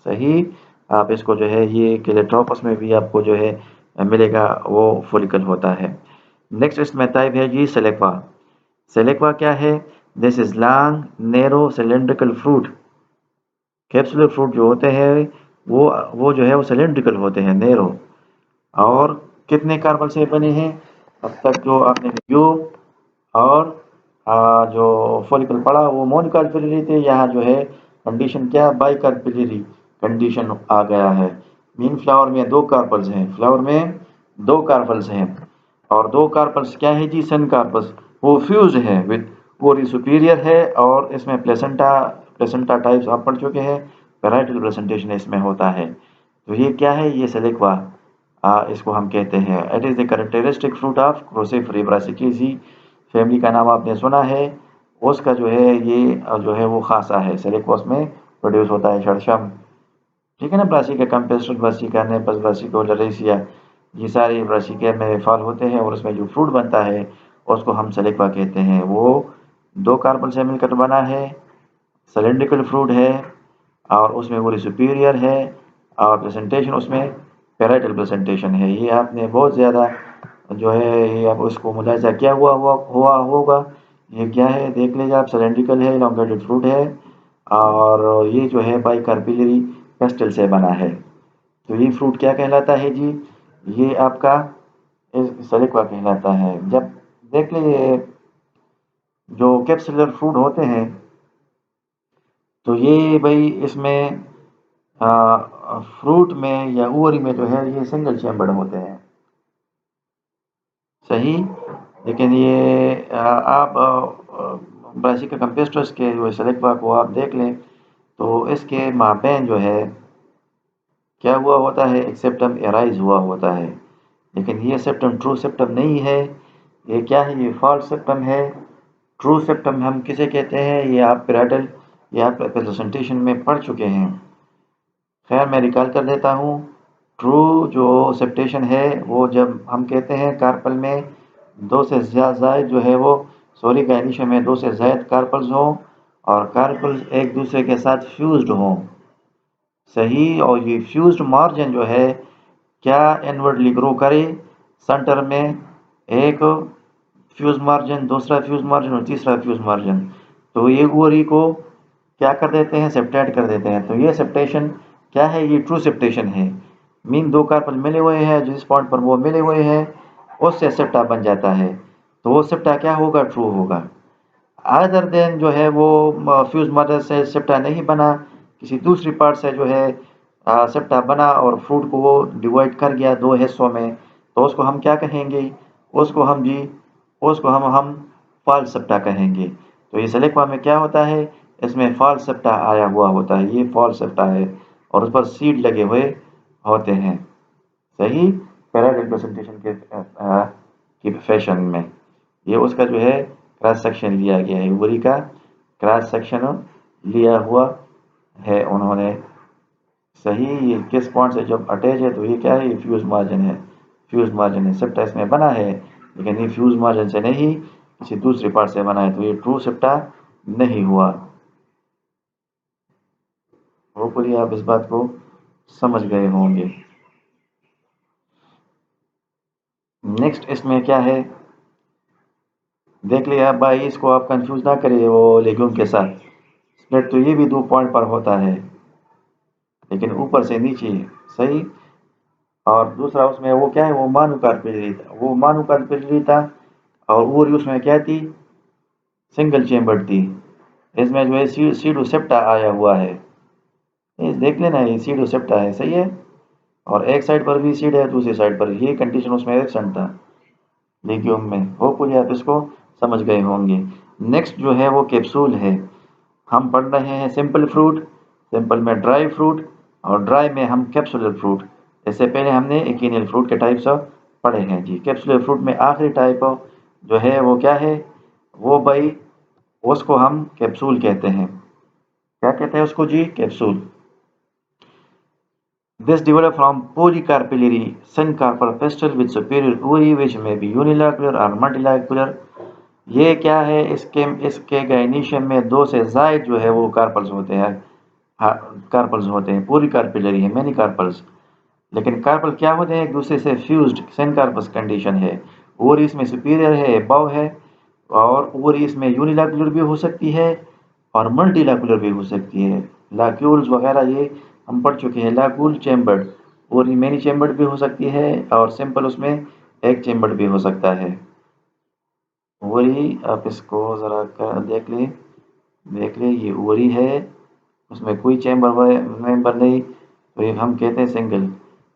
सही, आप इसको जो है ये केलेट्रोपस में भी आपको जो है मिलेगा, वो फॉलिकल होता है। नेक्स्ट इसमें टाइप है जी सेलेक्वा। सेलेक्वा क्या है, this is long narrow cylindrical fruit. Capsular fruit जो होते हैं वो जो है वो सिलेंड्रिकल होते हैं, नैरो, और कितने कार्बन से बने हैं, अब तक जो आपने व्यू और जो फॉलिकल पढ़ा वो मोनोकार्पेलियरी थे। यहाँ जो है कंडीशन क्या, बाइकार्पेलियरी कंडीशन आ गया है। मीन फ्लावर में 2 कार्पल्स हैं, फ्लावर में 2 कार्पल्स हैं, और 2 कार्पल्स क्या है जी, सन कार्पल्स, वो फ्यूज है विद ओरी सुपीरियर है, और इसमें प्लेसेंटा प्लेसेंटा टाइप्स आप पढ़ चुके हैं, पैराइटल प्रेजेंटेशन इसमें होता है। तो ये क्या है, ये सेलेक्वा इसको हम कहते हैं। It is the characteristic fruit of Cruciferae Brassicaceae family का नाम आपने सुना है, उसका जो है ये जो है वो खासा है, सेलेक्वस में प्रोड्यूस होता है शड़शम। ठीक है ना, Brassica campestris Brassica napus Brassica oleracea, ये सारे ब्रासिका में फॉल होते हैं और उसमें जो फ्रूट बनता है उसको हम सेलेक्वा कहते हैं। वो 2 कार्बन से मिलकर बना है, सिलिंड्रिकल फ्रूट है और उसमें वोरी सुपीरियर है और प्रेजेंटेशन उसमें पैराइटल प्रेजेंटेशन है। ये आपने बहुत ज़्यादा जो है ये आप उसको मुलाहिजा किया हुआ होगा। ये क्या है देख लीजिए आप, सिलिंड्रिकल है, इलॉन्गेटेड फ्रूट है और ये जो है बाइकार्पिलरी पेस्टल से बना है। तो ये फ्रूट क्या कहलाता है जी? ये आपका सेलेक्वा कहलाता है। जब देख लीजिए जो कैप्सुलर फ्रूट होते हैं तो ये भाई इसमें फ्रूट में या ओवरी में जो है ये सिंगल चैम्बर्ड होते हैं, सही। लेकिन ये आप ब्रासिका कंपेस्टर्स के जो सेलेक्वा को आप देख लें तो इसके माबैन जो है क्या हुआ होता है, एक सेप्टम एराइज हुआ होता है। लेकिन ये सेप्टम ट्रू सेप्टम नहीं है, ये क्या है, ये फॉल्स सेप्टम है। ट्रू सेप्टम हम किसे कहते हैं, ये आप पैराइटल या प्रेजेंटेशन में पढ़ चुके हैं। खैर मैं रिकॉल कर देता हूँ। ट्रू जो सेप्टेशन है वो जब हम कहते हैं कार्पल में 2 से ज़्यादा जो है वो सॉरी गाइनिशन में 2 से ज़्यादा कार्पल्स हों और कार्पल्स एक दूसरे के साथ फ्यूज्ड हों, सही। और ये फ्यूज्ड मार्जिन जो है क्या इनवर्डली ग्रो करे, सेंटर में एक फ्यूज मार्जिन, दूसरा फ्यूज मार्जिन और तीसरा फ्यूज मार्जिन। तो ये ओवरी को क्या कर देते हैं, सेप्टेट कर देते हैं। तो ये सेप्टेशन क्या है, ये ट्रू सेप्टेशन है। मीन 2 कार्बन मिले हुए हैं, जिस पॉइंट पर वो मिले हुए हैं उससे सेप्टा बन जाता है, तो वो सेप्टा क्या होगा, ट्रू होगा। अदर देन जो है वो फ्यूज मार्जिन से सेप्टा नहीं बना, किसी दूसरी पार्ट से जो है सेप्टा बना और फ्रूट को वो डिवाइड कर गया 2 हिस्सों में, तो उसको हम क्या कहेंगे, उसको हम जी उसको हम फॉल्स सेप्टा कहेंगे। तो ये सेलेक्वा में क्या होता है, इसमें फॉल्स सेप्टा आया हुआ होता है, ये फॉल्स सेप्टा है और उस पर सीड लगे हुए होते हैं, सही। पैराडाइल प्रेजेंटेशन के फैशन में ये उसका जो है क्रॉस सेक्शन लिया गया है, ओवरी का क्रॉस सेक्शन लिया हुआ है उन्होंने, सही। ये किस पॉइंट से जब अटैच है तो ये क्या है, ये फ्यूज मार्जिन है, फ्यूज मार्जिन है, सेप्टा इसमें बना है लेकिन ये फ्यूज मार्जिन से नहीं किसी दूसरी पार्ट से बना है, तो ये ट्रू सेप्टा नहीं हुआ। होपफुली आप इस बात को समझ गए होंगे। नेक्स्ट इसमें क्या है देख लिया आप भाई, इसको आप कंफ्यूज ना करिए वो लेग्यूम के साथ। स्प्लिट तो ये भी 2 पॉइंट पर होता है लेकिन ऊपर से नीचे, सही। और दूसरा उसमें वो क्या है, वो मानुकार्पिलरी था, वो मानुकार्पिलरी था और ओवरी उसमें क्या थी, सिंगल चेम्बर थी। इसमें जो है सीडो सेप्टा आया हुआ है, ये देख लेना, ये सीडो सेप्टा है, सही है। और एक साइड पर भी सीड है, दूसरी साइड पर ये कंडीशन उसमें एब्सेंट था लेग्यूम में। होपफुली आप इसको समझ गए होंगे। नेक्स्ट जो है वो कैप्सूल है। हम पढ़ रहे हैं सिंपल फ्रूट, सिंपल में ड्राई फ्रूट और ड्राई में हम कैप्सुलर फ्रूट। इससे पहले हमने एकिनियल फ्रूट के टाइप्स पढ़े हैं जी। कैप्सुलर फ्रूट में आखिरी टाइप जो है वो क्या है, वो भाई उसको हम कैप्सूल कहते हैं। क्या कहते हैं उसको जी, capsule. This develop from polycarpillary syncarpal pistil with superior ovary which may be unilocular or multilocular। ये क्या है, इसके गाइनीशियम में 2 से ज़ायद जो है वो कार्पल्स होते हैं, कार्पल्स होते हैं। पूरी कार्पिलरी है, मैनी कार्पल्स, लेकिन कार्पल क्या होते हैं, एक दूसरे से फ्यूज्ड सिनकार्पस कंडीशन है। ओवरी इसमें सुपीरियर है, अबव है, और ओवरी इसमें यूनिलैक्युलर भी हो सकती है और मल्टीलैक्युलर भी हो सकती है। लैक्यूल्स वगैरह ये हम पढ़ चुके हैं। लैक्यूल चैम्बर्ड ओवरी मेनी चैम्बर्ड भी हो सकती है और सिंपल उसमें एक चैम्बर्ड भी हो सकता है। ओवरी आप इसको ज़रा देख ले ये ओवरी है, उसमें कोई चैम्बर मेंबर नहीं, तो ये हम कहते हैं सिंगल।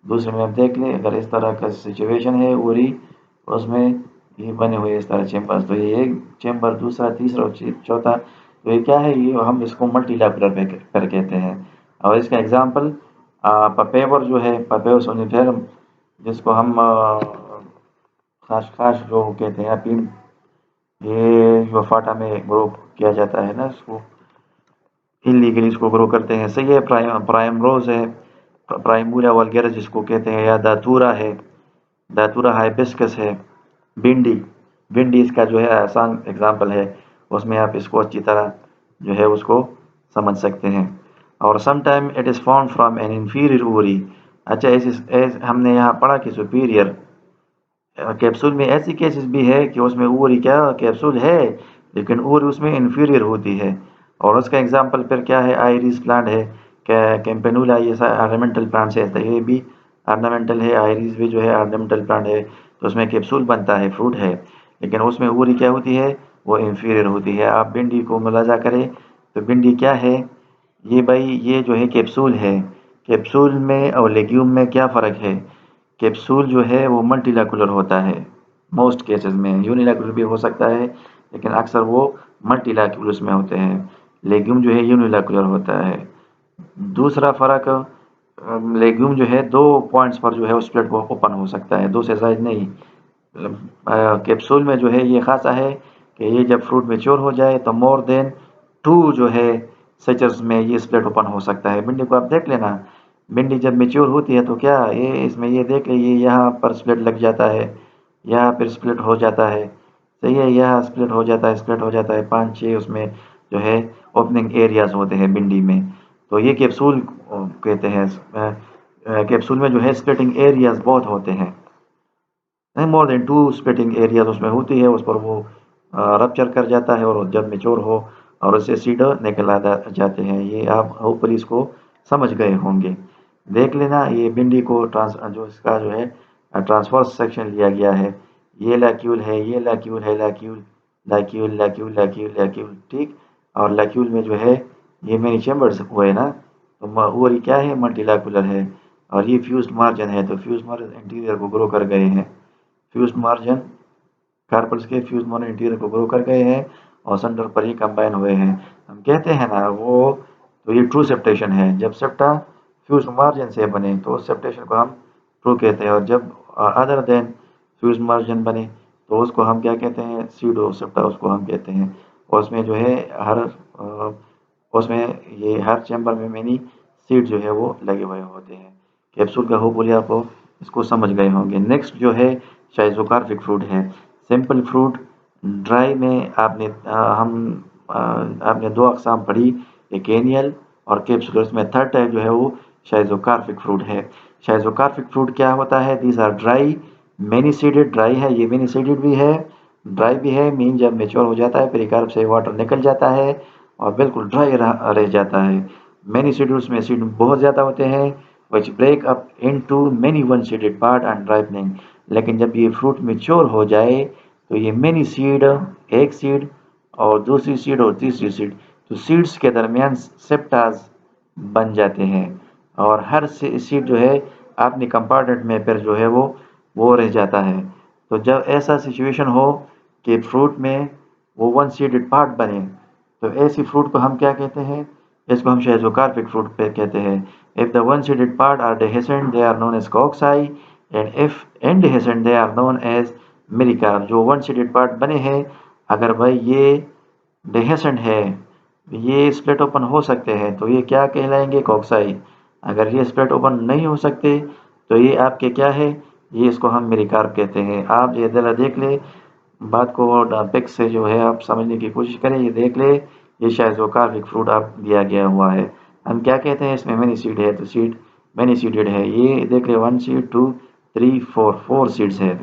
दूसरे में आप देख लें, अगर इस तरह का सिचुएशन है ओवरी, उसमें ये बने हुए इस तरह चैम्बर्स, तो ये एक चैम्बर, दूसरा, तीसरा और चौथा, तो ये क्या है, ये हम इसको मल्टीलैक्युलर पेकर कहते हैं। और इसका एग्जांपल पपेवर जो है, पपेवर सोनिफेरम, जिसको हम खास खास जो कहते हैं अपील, ये जो फाटा में ग्रो किया जाता है ना, इसको इलीगली इसको ग्रो करते हैं, सही है। प्राइम रोज है, प्राइमूरा वगैरह जिसको कहते हैं, या दातूरा है, दातूरा हाइबिस्कस है, भिंडी, भिंडी इसका जो है आसान एग्जाम्पल है, उसमें आप इसको अच्छी तरह जो है उसको समझ सकते हैं। और sometime it is found from N inferior ovary. अच्छा, हमने यहाँ पढ़ा कि सुपीरियर कैप्सूल में ऐसी केसेस भी है कि उसमें ओवरी क्या कैप्सूल है, लेकिन ओवरी उसमें इंफीरियर होती है। और उसका एग्जांपल फिर क्या है, आइरिस प्लांट है, कैंपेनुला, ये ऑर्नामेंटल प्लांट्स है, तो ये भी ऑर्नामेंटल है, आइरिस भी जो है ऑर्नामेंटल प्लांट है, तो उसमें कैप्सूल बनता है, फ्रूट है, लेकिन उसमें ओवरी क्या होती है, वो इंफीरियर होती है। आप भिंडी को मुलाजा करें तो भिंडी क्या है, ये भाई ये जो है कैप्सूल है। कैप्सूल में और लेग्यूम में क्या फ़र्क है, कैप्सूल जो है वो मल्टीलैकुलर होता है, मोस्ट केसेस में यूनिलैकुलर भी हो सकता है, लेकिन अक्सर वो मल्टीलैकुलर में होते हैं। लेग्यूम जो है यूनिलैकुलर होता है। दूसरा फ़र्क, लेग्यूम जो है 2 पॉइंट्स पर जो है उस प्लेट को ओपन हो सकता है, 2 से ज़ायद नहीं। कैप्सूल में जो है ये ख़ासा है कि ये जब फ्रूट मैच्योर हो जाए तो मोर देन 2 जो है सेचर्स में ये स्प्लिट ओपन हो सकता है। भिंडी को आप देख लेना, भिंडी जब मैच्योर होती है तो क्या ये इसमें ये देख ले, ये यहाँ पर स्प्लिट लग जाता है, यहाँ पर स्प्लिट हो जाता है, सही है, यहाँ स्प्लिट हो जाता है, स्प्लिट हो जाता है, 5-6 उसमें जो है ओपनिंग एरियाज होते हैं भिंडी में, तो ये कैप्सूल कहते हैं। कैप्सूल में जो है स्प्लिटिंग एरियाज बहुत होते हैं, नहीं मोर देन 2 स्प्लिटिंग एरियाज उसमें होती है, उस पर वो रप्चर कर जाता है और जब मैच्योर हो और उससे सीड निकल जाते हैं। ये आप ऊपर इसको समझ गए होंगे। देख लेना, ये भिंडी को जो इसका जो है ट्रांसवर्स सेक्शन लिया गया है, ये लैक्यूल है, ये लैक्यूल है, लैक्यूल लैक्यूल लैक्यूल लैक्यूल लैक्यूल, ठीक। और लैक्यूल में जो है ये मेनी चैम्बर्स हुए ना, तो वो ये क्या है, मल्टीलैकुलर है। और ये फ्यूज्ड मार्जिन है, तो फ्यूज्ड मार्जिन इंटीरियर को ग्रो कर गए हैं, फ्यूज्ड मार्जिन कार्पल्स के फ्यूज मोनो इंटीरियर को ग्रो कर गए हैं और सेंटर पर ही कंबाइन हुए हैं। हम कहते हैं ना वो, तो ये ट्रू सेप्टेशन है, जब सेप्टा फ्यूज मार्जिन से बने तो उस सेप्टेशन को हम ट्रू कहते हैं, और जब अदर देन फ्यूज मार्जिन बने तो उसको हम क्या कहते हैं, सीडो सेप्टा उसको हम कहते हैं। और उसमें जो है उसमें ये हर चैम्बर में मैनी सीड जो है वो लगे हुए होते हैं। कैप्सूल का होपफुली आप इसको समझ गए होंगे। नेक्स्ट जो है शाइजोकार्पिक फ्रूट है, सिंपल फ्रूट। ड्राई में आपने 2 अक़साम पढ़ी, एक एनियल और कैप्सुलर में थर्ड टाइप जो है वो शाइजोकार्पिक फ्रूट है। शाइजोकार्पिक फ्रूट क्या होता है, these are dry, many seeded, dry है, ये मैनी सीडेड भी है, ड्राई भी है, मीन जब मेच्योर हो जाता है पेरिकार्प से वाटर निकल जाता है और बिल्कुल ड्राई रह जाता है। मैनी सीड्स में सीड बहुत ज़्यादा होते हैं, which break up into many one-seeded part and ripening। लेकिन जब ये फ्रूट मैच्योर हो जाए तो ये मैनी सीड, एक सीड और दूसरी सीड और तीसरी सीड, तो सीड्स के दरमियान सेप्टाज बन जाते हैं और हर सीड जो है अपनी कंपार्टमेंट में फिर जो है वो रह जाता है। तो जब ऐसा सिचुएशन हो कि फ्रूट में वो वन सीडेड पार्ट बने, तो ऐसी फ्रूट को हम क्या कहते हैं, इसको हम शाइजोकार्पिक फ्रूट पे कहते हैं। If the one seeded part are dehiscent they are known as cocci, and if indehiscent they are known as मेरिकार्प। जो वन सीडेड पार्ट बने हैं, अगर भाई ये dehiscent है, ये स्प्लिट ओपन हो सकते हैं, तो ये क्या कहलाएंगे, कॉक्साई। अगर ये स्प्लिट ओपन नहीं हो सकते तो ये आपके क्या है, ये इसको हम मेरिकार्प कहते हैं। आप ये ज़रा देख ले बात को, पिक से जो है आप समझने की कोशिश करें, ये देख ले, ये शाइजोकार्पिक फ्रूट आप दिया गया हुआ है। हम क्या कहते हैं, इसमें मैनी सीड है, तो सीड मैनी सीडेड है, ये देख ले 1 सीड 2 3 4 सीड्स है,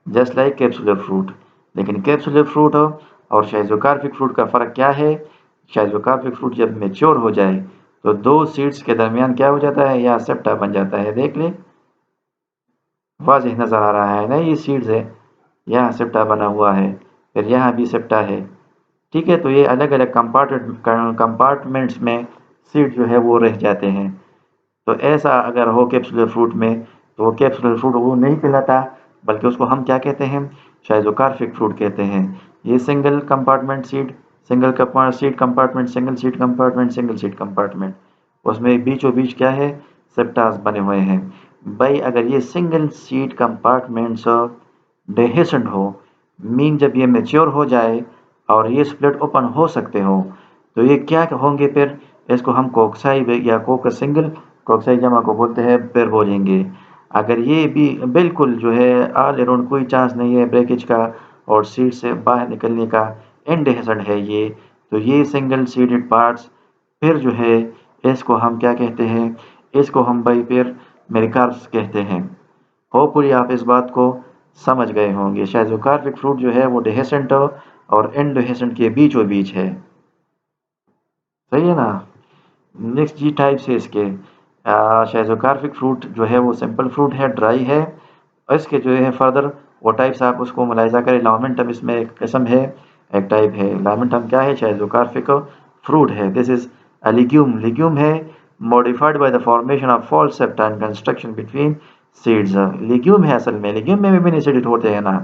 जस्ट लाइक कैप्सुलर फ्रूट। लेकिन कैप्सुलर फ्रूट और शाइजोकार्पिक फ्रूट का फ़र्क क्या है, शाइजोकार्पिक फ्रूट जब मेच्योर हो जाए तो 2 सीड्स के दरमियान क्या हो जाता है, यहाँ सेप्टा बन जाता है, देख ले, वाज़ेह नज़र आ रहा है ना, ये सीड्स है, यहाँ सेप्टा बना हुआ है, फिर यहाँ भी सेप्टा है, ठीक है। तो ये अलग अलग कंपार्टमेंट्स में सीड जो है वो रह जाते हैं। तो ऐसा अगर हो कैप्सुलर फ्रूट में, तो वो कैप्सुलर फ्रूट वो नहीं कहलाता, बल्कि उसको हम क्या कहते हैं, शाइजोकार्पिक फ्रूट कहते हैं। ये single compartment seed, single seed compartment, single seed compartment, single seed compartment, उसमें बीचों बीच क्या है, सेप्टास बने हुए हैं। भाई अगर ये सिंगल सीड कंपार्टमेंट्स डेहिसेंट हो, मीन जब ये मेच्योर हो जाए और ये स्प्लिट ओपन हो सकते हो, तो ये क्या होंगे फिर, इसको हम कोक्साई या कोक सिंगल, कोक्साई जमा को बोलते हैं, फिर बोलेंगे। अगर ये भी बिल्कुल जो है ऑल अराउंड कोई चांस नहीं है ब्रेकेज का और सीड से बाहर निकलने का, इनडेhiscent है ये, तो ये सिंगल सीडेड पार्ट्स फिर जो है इसको हम क्या कहते हैं, इसको हम भाई फिर मेरिकार्प्स कहते हैं। होपफुली आप इस बात को समझ गए होंगे। शायद जो कार्पिक फ्रूट जो है वो डेhiscent और इनडेhiscent के बीचों बीच है, सही है ना। नेक्स्ट जी टाइप से इसके शाइज़ोकार्पिक फ्रूट जो है वो सिंपल फ्रूट है, ड्राई है। और इसके जो है फर्दर वो टाइप्स आप उसको मुलाहिजा करें। लामेंटम इसमें एक किस्म है, एक टाइप है। लामेंटम क्या है? शाइज़ोकार्पिक फ्रूट है। This is a legume, legume है modified by the formation of false septa and constriction between seeds. Legume है असल में, लिग्यूम में भी मेनी सीडेड होते हैं ना,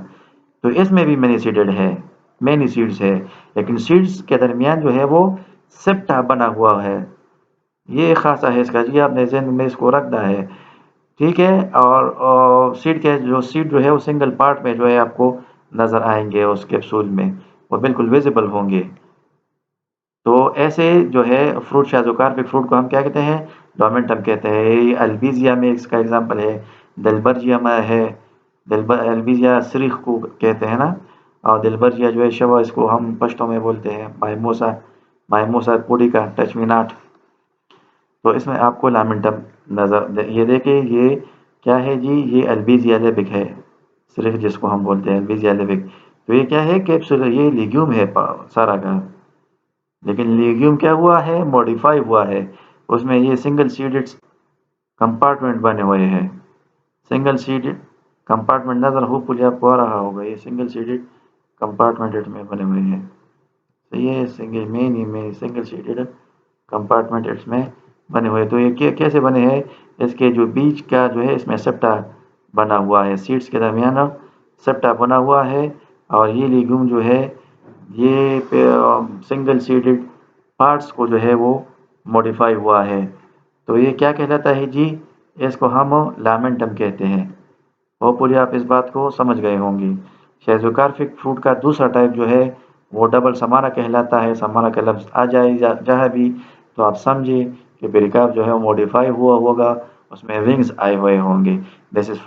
तो इसमें भी मेनी सीडेड है, मेनी सीड्स है, लेकिन सीड्स के दरमियान जो है वो सेप्टा बना हुआ है। ये खासा है इसका जी, आपने ज़हन में इसको रखना है, ठीक है। और सीड के जो सीड जो है वो सिंगल पार्ट में जो है आपको नज़र आएंगे उस कैप्सूल में, वो बिल्कुल विजिबल होंगे। तो ऐसे जो है फ्रूट शाज़ोकार्पिक फ्रूट को हम क्या कहते हैं? डोमेंटम कहते हैं। ये अल्बिजिया में इसका एग्जांपल है, दिलबर्जिया में है, अल्बिजिया सिरिख को कहते हैं ना, और दिलबर्जिया जो है शवा, इसको हम पश्तो में बोलते हैं माइमोसा, माइमोसा पूडी का टच मी नॉट। तो इसमें आपको लामेंटम नज़र, ये देखिए ये क्या है जी, ये अल्बिजिया लेबिक है, सिर्फ जिसको हम बोलते हैं अल्बिजिया लेबिक। तो ये क्या है? कैप्सूल, ये लिग्यूम है सारा का, लेकिन लिग्यूम क्या हुआ है? मॉडिफाई हुआ है। उसमें ये सिंगल सीडेड कंपार्टमेंट बने हुए हैं। सिंगल सीडेड कंपार्टमेंट नज़र होपफुली आपको आ रहा होगा, ये सिंगल सीडेड कंपार्टमेंट इसमें बने हुए हैं। तो ये single men single seeded compartment इसमें बने हुए। तो ये कैसे बने हैं? इसके जो बीच का जो है इसमें सेप्टा बना हुआ है, सीड्स के दरमियान सेप्टा बना हुआ है। और ये लिग्यूम जो है ये सिंगल सीडेड पार्ट्स को जो है वो मॉडिफाई हुआ है। तो ये क्या कहलाता है जी? इसको हम लामेंटम कहते हैं। होपफुली आप इस बात को समझ गए होंगे। शाइज़ोकार्पिक फ्रूट का दूसरा टाइप जो है वो डबल समारा कहलाता है। समारा का लफ्ज़ आ जाए जहाँ भी तो आप समझिए कि पेरिकार्प जो है वो मॉडिफाई हुआ होगा, उसमें विंग्स आए हुए होंगे। This is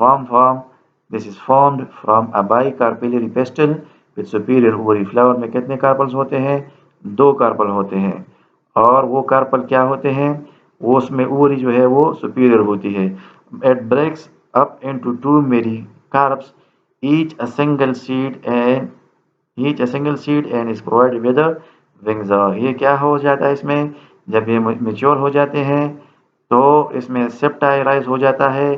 formed from a by carpellary pastel with superior ovary. Flower में कितने कार्पल्स होते हैं? 2 कार्पल होते हैं। और वो कार्पल क्या होते हैं? वो उसमें ओवरी जो है वो सुपीरियर होती है। It breaks up into two mericarps, each a single seed and is provided with a wings। ये क्या हो जाता है इसमें? जब ये मेच्योर हो जाते हैं तो इसमें सेप्टा राइज हो जाता है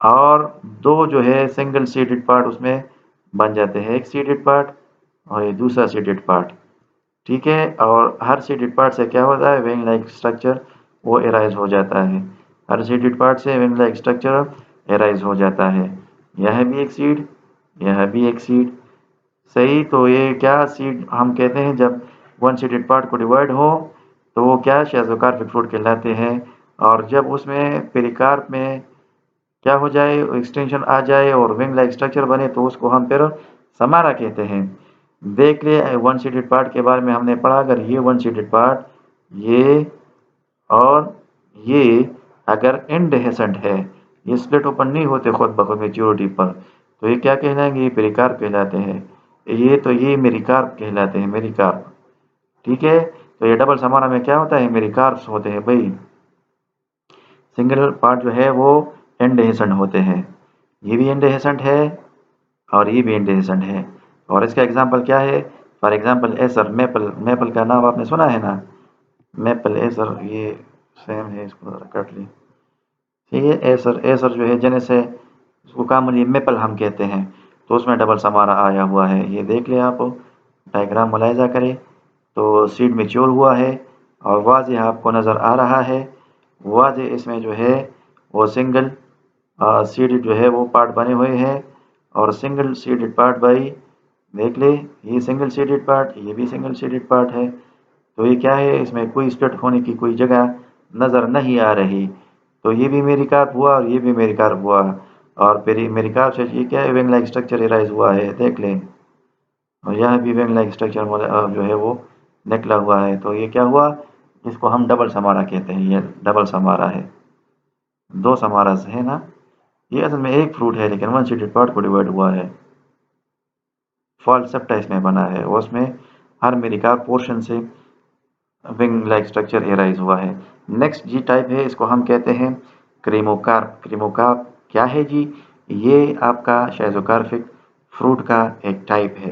और 2 जो है सिंगल सीडेड पार्ट उसमें बन जाते हैं, एक सीडेड पार्ट और ये दूसरा सीडेड पार्ट, ठीक है। और हर सीडेड पार्ट से क्या होता है? विंग लाइक स्ट्रक्चर वो एराइज हो जाता है। हर सीडेड पार्ट से विंग लाइक स्ट्रक्चर एराइज हो जाता है। यह भी एक सीड, यह भी एक सीड, सही। तो ये क्या सीड हम कहते हैं? जब वन सीडेड पार्ट को डिवाइड हो तो वो क्या? शाइज़ोकार्पिक फ्रूट कहलाते हैं। और जब उसमें पेरिकार्प में क्या हो जाए? एक्सटेंशन आ जाए और विंग लाइक स्ट्रक्चर बने तो उसको हम फिर समारा कहते हैं। देख ले वन सीडेड पार्ट के बारे में हमने पढ़ा। अगर ये वन सीडेड पार्ट, ये और ये अगर इनडेhiscent है, ये स्प्लिट ओपन नहीं होते खुद ब खुद मेच्योरिटी पर, तो ये क्या कहलाएंगे? ये पेरिकार्प कहलाते हैं। ये मेरिकार्प कहलाते हैं, मेरिकार्प, ठीक है। तो ये डबल समारा में क्या होता है? मेरिकार्प्स होते हैं भाई। सिंगल पार्ट जो है वो इनडेhiscent होते हैं। ये भी इनडेhiscent है और ये भी इनडेhiscent है। और इसका एग्जांपल क्या है? For example Acer, maple, maple का नाम आपने सुना है ना, मेपल एसर, ये सेम है, इसको कट ली, ठीक है। एसर, एसर जो है जेनेस है, उसको कॉमनली मेपल हम कहते हैं। तो उसमें डबल समारा आया हुआ है, ये देख लें आप, डायग्राम मुलाहिजा करें तो सीड मेच्योर हुआ है और वाज़ेह आपको नज़र आ रहा है। वाज़ेह इसमें जो है वो सिंगल सीडेड जो है वो पार्ट बने हुए हैं और सिंगल सीडेड पार्ट भाई देख ले, ये सिंगल सीडेड पार्ट, ये भी सिंगल सीडेड पार्ट है। तो ये क्या है? इसमें कोई स्प्लिट होने की कोई जगह नज़र नहीं आ रही। तो ये भी मेरिकार्प हुआ और ये भी मेरिकार्प हुआ। और फिर मेरिकार्प से ये क्या है? विंग लाइक स्ट्रक्चर एराइज हुआ है, देख लें। और यहाँ भी विंग लाइक स्ट्रक्चर जो है वो निकला हुआ है। तो ये क्या हुआ? इसको हम डबल समारा कहते हैं, ये डबल समारा है। 2 समारा है ना, ये असल में एक फ्रूट है लेकिन वन सीडेड पार्ट को डिवाइड हुआ है, फॉल्सेप्टा इसमें बना है और उसमें हर मेरिकार्प पोर्शन से विंग लाइक स्ट्रक्चर एराइज हुआ है। नेक्स्ट जी टाइप है, इसको हम कहते हैं क्रीमोकार्प। क्रीमोकार्प क्या है जी? ये आपका शाइज़ोकार्पिक फ्रूट का एक टाइप है।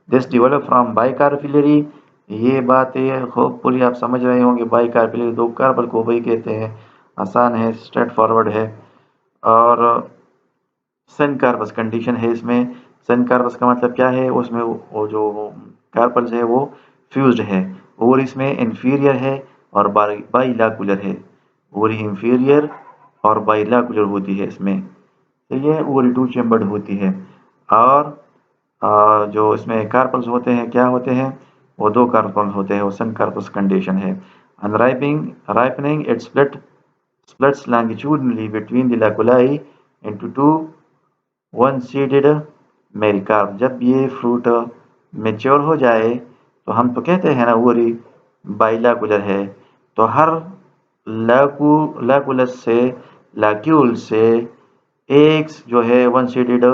This develop from bicarpellary. ये बातें होपफुली आप समझ रहे होंगे। बाइकार्पिलरी दो कार्पल को वही कहते हैं, आसान है, स्ट्रेट फॉरवर्ड है। और सन कार्पस कंडीशन है इसमें। सन कार्पस का मतलब क्या है? उसमें वो जो कार्पल्स है वो फ्यूज्ड है और इसमें इंफीरियर है और बाइलाकुलर है। ओरी इंफीरियर और बाइलाकुलर होती है इसमें, तो ये ओरी टू चेम्बर्ड होती है। और जो इसमें कार्पल्स होते हैं क्या होते हैं? वो दो कार्पल्स होते हैं, वो सन कार्पस कंडीशन है। Ripening it splits longitudinally between the laculi into two one seeded mericarp. जब ये फ्रूट मेच्योर हो जाए तो हम तो कहते हैं ना ओरी बाइलाकुलर है, तो हर लैकुलस से लैक्यूल से एक जो है वन सीडेड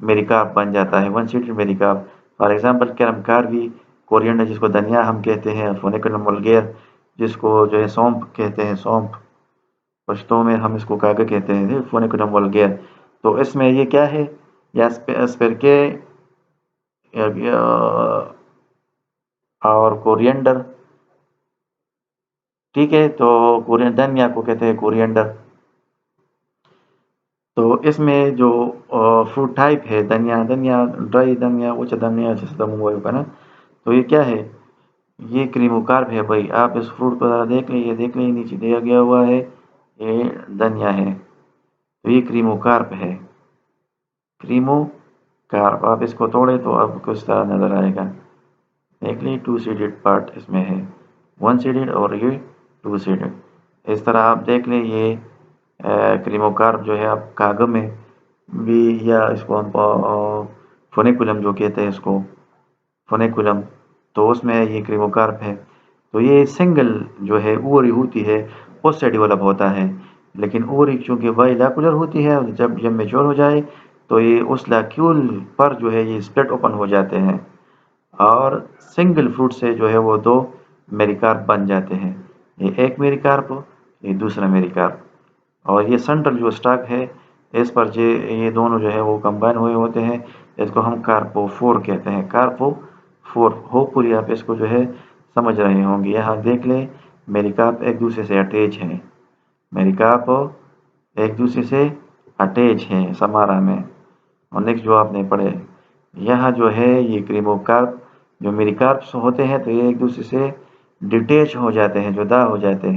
मेरिकार्प बन जाता है, one seeded mericarp. For example carum carvi, coriander जिसको धनिया हम कहते हैं, फोनिकुलम वल्गेर जिसको जो है सौंफ कहते हैं, सौंफ पश्तो में हम इसको कागा कहते हैं, फोनिकुलम वल्गेर। तो इसमें ये क्या है? या स्पेरके और कोरिएंडर, ठीक है। तो कोरिएंडर धनिया को कहते हैं कोरिएंडर। तो इसमें जो फ्रूट टाइप है धनिया, ड्राई धनिया, उच्च धनिया जिसका मुंह का ना, तो ये क्या है? ये क्रीमोकार्प है भाई। आप इस फ्रूट को ज़रा देख लीजिए, नीचे दिया गया हुआ है, ये धनिया है, तो ये क्रीमोकार्प है। क्रीमोकार्प आप इसको तोड़े तो आपको इस तरह नज़र आएगा। देख लीजिए टू सीडेड पार्ट इसमें है, वन सीडेड और ये टू सीडेड। इस तरह आप देख लें ये क्रीमोकार्प जो है आप कागज में भी, या इसको हम फोनिकुलम जो कहते हैं इसको, फोनिकुलम, तो उसमें ये क्रीमोकार्प है। तो ये सिंगल जो है ओवरी होती है उससे डेवलप होता है, लेकिन ओवरी चूँकि बाइलैकुलर होती है, जब मेच्योर हो जाए तो ये उस लैक्यूल पर जो है ये स्प्लिट ओपन हो जाते हैं और सिंगल फ्रूट से जो है वो दो मेरिकार्प बन जाते हैं। ये एक मेरिकार्प, ये दूसरा मेरिकार्प। और ये सेंट्रल जो स्टॉक है इस पर जो ये दोनों जो है वो कंबाइन हुए होते हैं, इसको हम कार्पोफोर कहते हैं, कार्पोफोर। होपफुली आप इसको जो है समझ रहे होंगे। यहाँ देख लें मेरिकार्प एक दूसरे से अटैच हैं, मेरिकार्प एक दूसरे से अटैच हैं समारा में। और नेक्स्ट जो आपने पढ़े यहाँ जो है ये क्रीमोकार्प, जो मेरिकार्प्स होते हैं तो ये एक दूसरे से डिटेच हो जाते हैं, जुदा हो जाते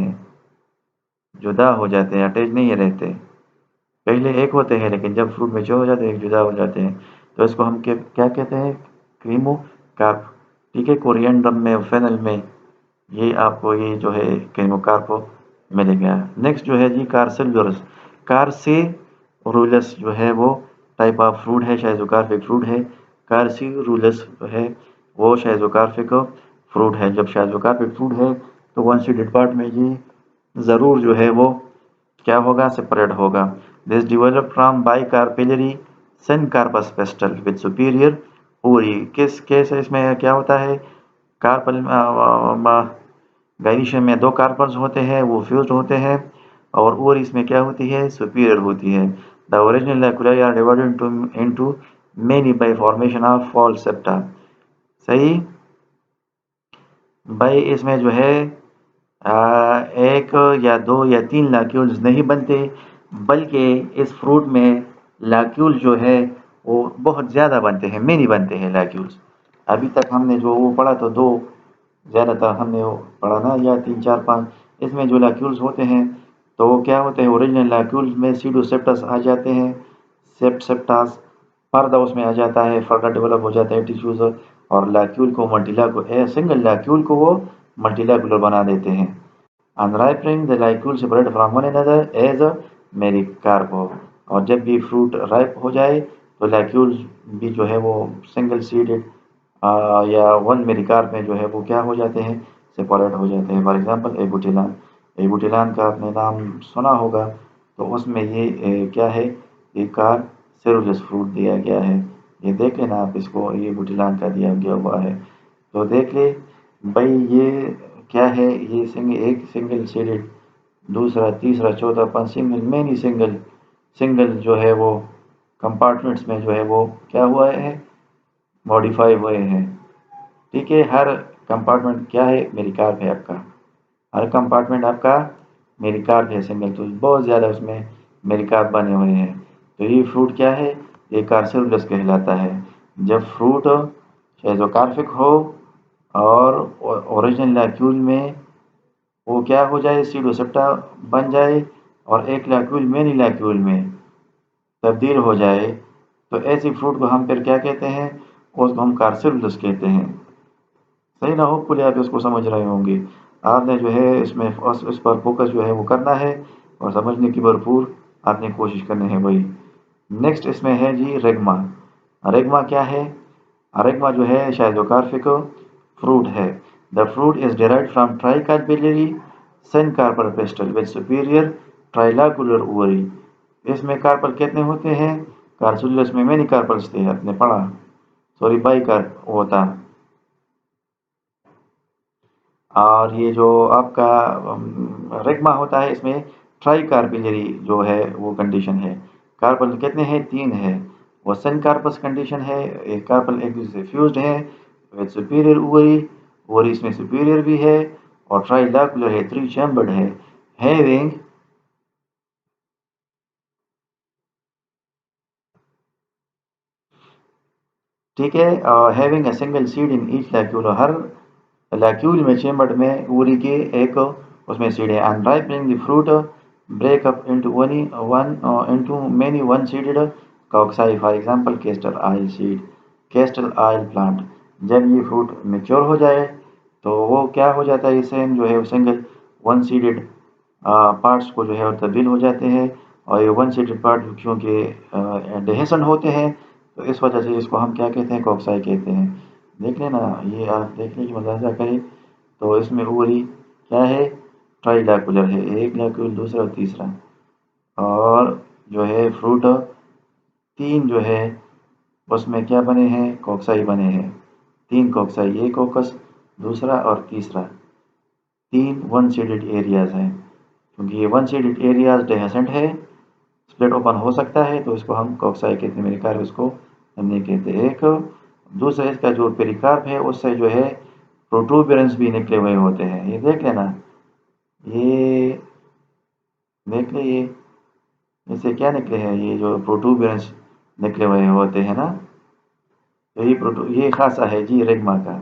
हैं, अटैच नहीं रहते। पहले एक होते हैं लेकिन जब फ्रूट मेच्योर हो जाते हैं एक जुदा हो जाते हैं, तो इसको हम क्या कहते हैं? क्रीमोकार्प, ठीक है। कोरिएंडर में, फेनल में ये आपको ये जो है क्रीमोकार्प मिलेगा। नेक्स्ट जो है जी कार्सिलुरस। कार्सिरुलस जो है वो टाइप ऑफ फ्रूट है, शाइज़ोकार्पिक फ्रूट है। कार्सिरुलस जो है वो शाइज़ोकार्पिक फ्रूट है। जब शाइज़ोकार्पिक फ्रूट है तो वन सीडेड पार्ट में ये ज़रूर जो है वो क्या होगा? सेपरेट होगा। This develop from bicarpellary syncarpous pistil with superior ovary. किस केस इसमें क्या होता है? कार्पल गाइनिशन में दो कार्पल्स होते हैं, वो फ्यूज्ड होते हैं, और ओरी इसमें क्या होती है? सुपीरियर होती है। The original loculi are divided into many by formation of false septa. सही भाई, इसमें जो है एक या दो या तीन लैक्यूल्स नहीं बनते, बल्कि इस फ्रूट में लैक्यूल जो है वो बहुत ज़्यादा बनते हैं, मेनी बनते हैं लैक्यूल्स। अभी तक हमने जो वो पढ़ा तो दो, ज़्यादातर हमने वो पढ़ा ना, या तीन चार पाँच। इसमें जो लैक्यूल्स होते हैं तो वो क्या होते हैं? ओरिजिनल लैक्यूल्स में सीडोसेप्टस आ जाते हैं, सेप्टास पर्दा उसमें आ जाता है, फर्दर डेवलप हो जाता है टिश्यूज, और लैक्यूल को सिंगल लैक्यूल को वो मल्टीलैकुलर बना देते हैं। On ripening the locule separate from one another as a mericarp. और जब भी फ्रूट राइप हो जाए तो लैक्यूल भी जो है वो सिंगल सीडेड या वन मेरिकार्प में जो है वो क्या हो जाते हैं? सेपरेट हो जाते हैं। फॉर एग्जांपल एबुटिलान, एबुटिलान का आपने नाम सुना होगा, तो उसमें ये क्या है? एक कार्सिरुलस फ्रूट दिया गया है। ये देख लेना आप इसको, ये बुटिलान का दिया गया हुआ है। तो देख ले भाई ये क्या है, ये एक सिंगल सीडेड, दूसरा तीसरा चौथा पांच सिंगल मैनी सिंगल जो है वो कंपार्टमेंट्स में जो है वो क्या हुआ है, मॉडिफाई हुए हैं। ठीक है, हर कंपार्टमेंट क्या है, मेरी कार है आपका, हर कंपार्टमेंट आपका मेरी कार है सिंगल, तो बहुत ज़्यादा उसमें मेरी कार बने हुए हैं। तो ये फ्रूट क्या है, ये कार्सिरुलस कहलाता है। जब फ्रूट चाहे जो कार्फिक हो और ओरिजिनल लैक्यूल में वो क्या हो जाए, सीडोसेप्टा बन जाए और एक लैक्यूल मेनी लैक्यूल में तब्दील हो जाए, तो ऐसी फ्रूट को हम फिर क्या कहते हैं, उसको हम कार्सिरुलस कहते हैं। सही ना, होपफुली आप इसको समझ रहे होंगे। आपने जो है इसमें इस पर फोकस जो है वो करना है और समझने की भरपूर आपने कोशिश करनी है भाई। नेक्स्ट इसमें है जी रेगमा। रेगमा क्या है, रेगमा जो है शायदोकार्पिक फ्रूट है। The fruit is derived from tricarpellary syncarpous pistil with superior trilocular ovary. इसमें कार्पल कितने होते हैं, कार्सुलस में मैनी कार्पल्स थे, आपने पढ़ा, सॉरी बाई कार्प होता। और ये जो आपका रेगमा होता है, इसमें ट्राई कार्पिलरी जो है वो कंडीशन है। कार्पल कितने हैं, तीन है। वो सन कार्पस कंडीशन है, एक कार्पल एक दूसरे से फ्यूज्ड है विद सुपीरियर ओवरी, ओवरी इसमें सुपीरियर भी है, और ट्राइलाकुलर है, थ्री चैम्बर्ड है, हैविंग, ठीक है, having a single seed in each locule, हर लैक्यूल में चेम्बर्ड में उरी के एक उसमें सीड है। And ripening the fruit break up into one one into many one seeded cocci, for example castor oil seed, castor oil plant. जब ये फ्रूट मेच्योर हो जाए तो वो क्या हो जाता है, सेम जो है सिंगल वन सीडेड पार्ट्स को जो है तब्दील हो जाते हैं, और ये वन सीडेड पार्ट क्योंकि डेहेसन होते हैं, तो इस वजह से इसको हम क्या कहते हैं, कॉक्साई कहते हैं। देख लेना, ये आप देखने की मुलाजा करें तो इसमें ओवरी क्या है, ट्राइलाकुलर है, एक लैक्यूल दूसरा और तीसरा, और जो है फ्रूट तीन जो है उसमें क्या बने हैं, कॉक्साई बने हैं, तीन कॉक्साई, एक कॉकस दूसरा और तीसरा, तीन वन सीडेड एरियाज हैं। क्योंकि ये वन सीडेड एरियाज डेहेसेंट है, स्प्लिट ओपन हो सकता है, तो इसको हम कॉक्साई कहते हैं, मेरे कार उसको हम नहीं कहते। एक दूसरा इसका जो पेरिकार्प है उससे जो है प्रोटूबरेंस भी निकले हुए होते हैं, ये देख लेना, ये देख ले, ये इससे क्या निकले हैं, ये जो प्रोटूबरेंस निकले हुए होते हैं ना, तो ये खासा है जी रेगमा का।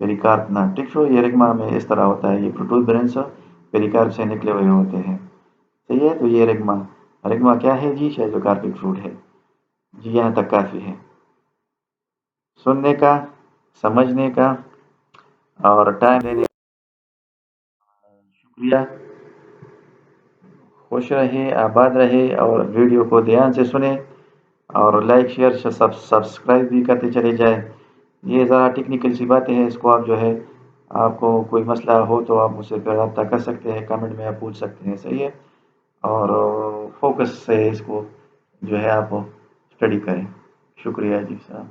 पेरिकार्प ना टिक्सो, ये रेगमा में इस तरह होता है, ये प्रोटूबरेंस पेरिकार्प से निकले हुए होते हैं। सही है, तो ये रेगमा, रेगमा क्या है जी, शायदोकार्पिक फ्रूट है जी। यहाँ तक काफ़ी है सुनने का, समझने का और टाइम देने का, शुक्रिया। खुश रहे, आबाद रहे, और वीडियो को ध्यान से सुने और लाइक शेयर सब्सक्राइब भी करते चले जाएं। ये ज़रा टेक्निकल सी बातें हैं, इसको आप जो है, आपको कोई मसला हो तो आप मुझसे फिर रब्ता कर सकते हैं, कमेंट में आप पूछ सकते हैं, सही है। और फोकस से इसको जो है आप स्टडी करें। शुक्रिया जी साहब।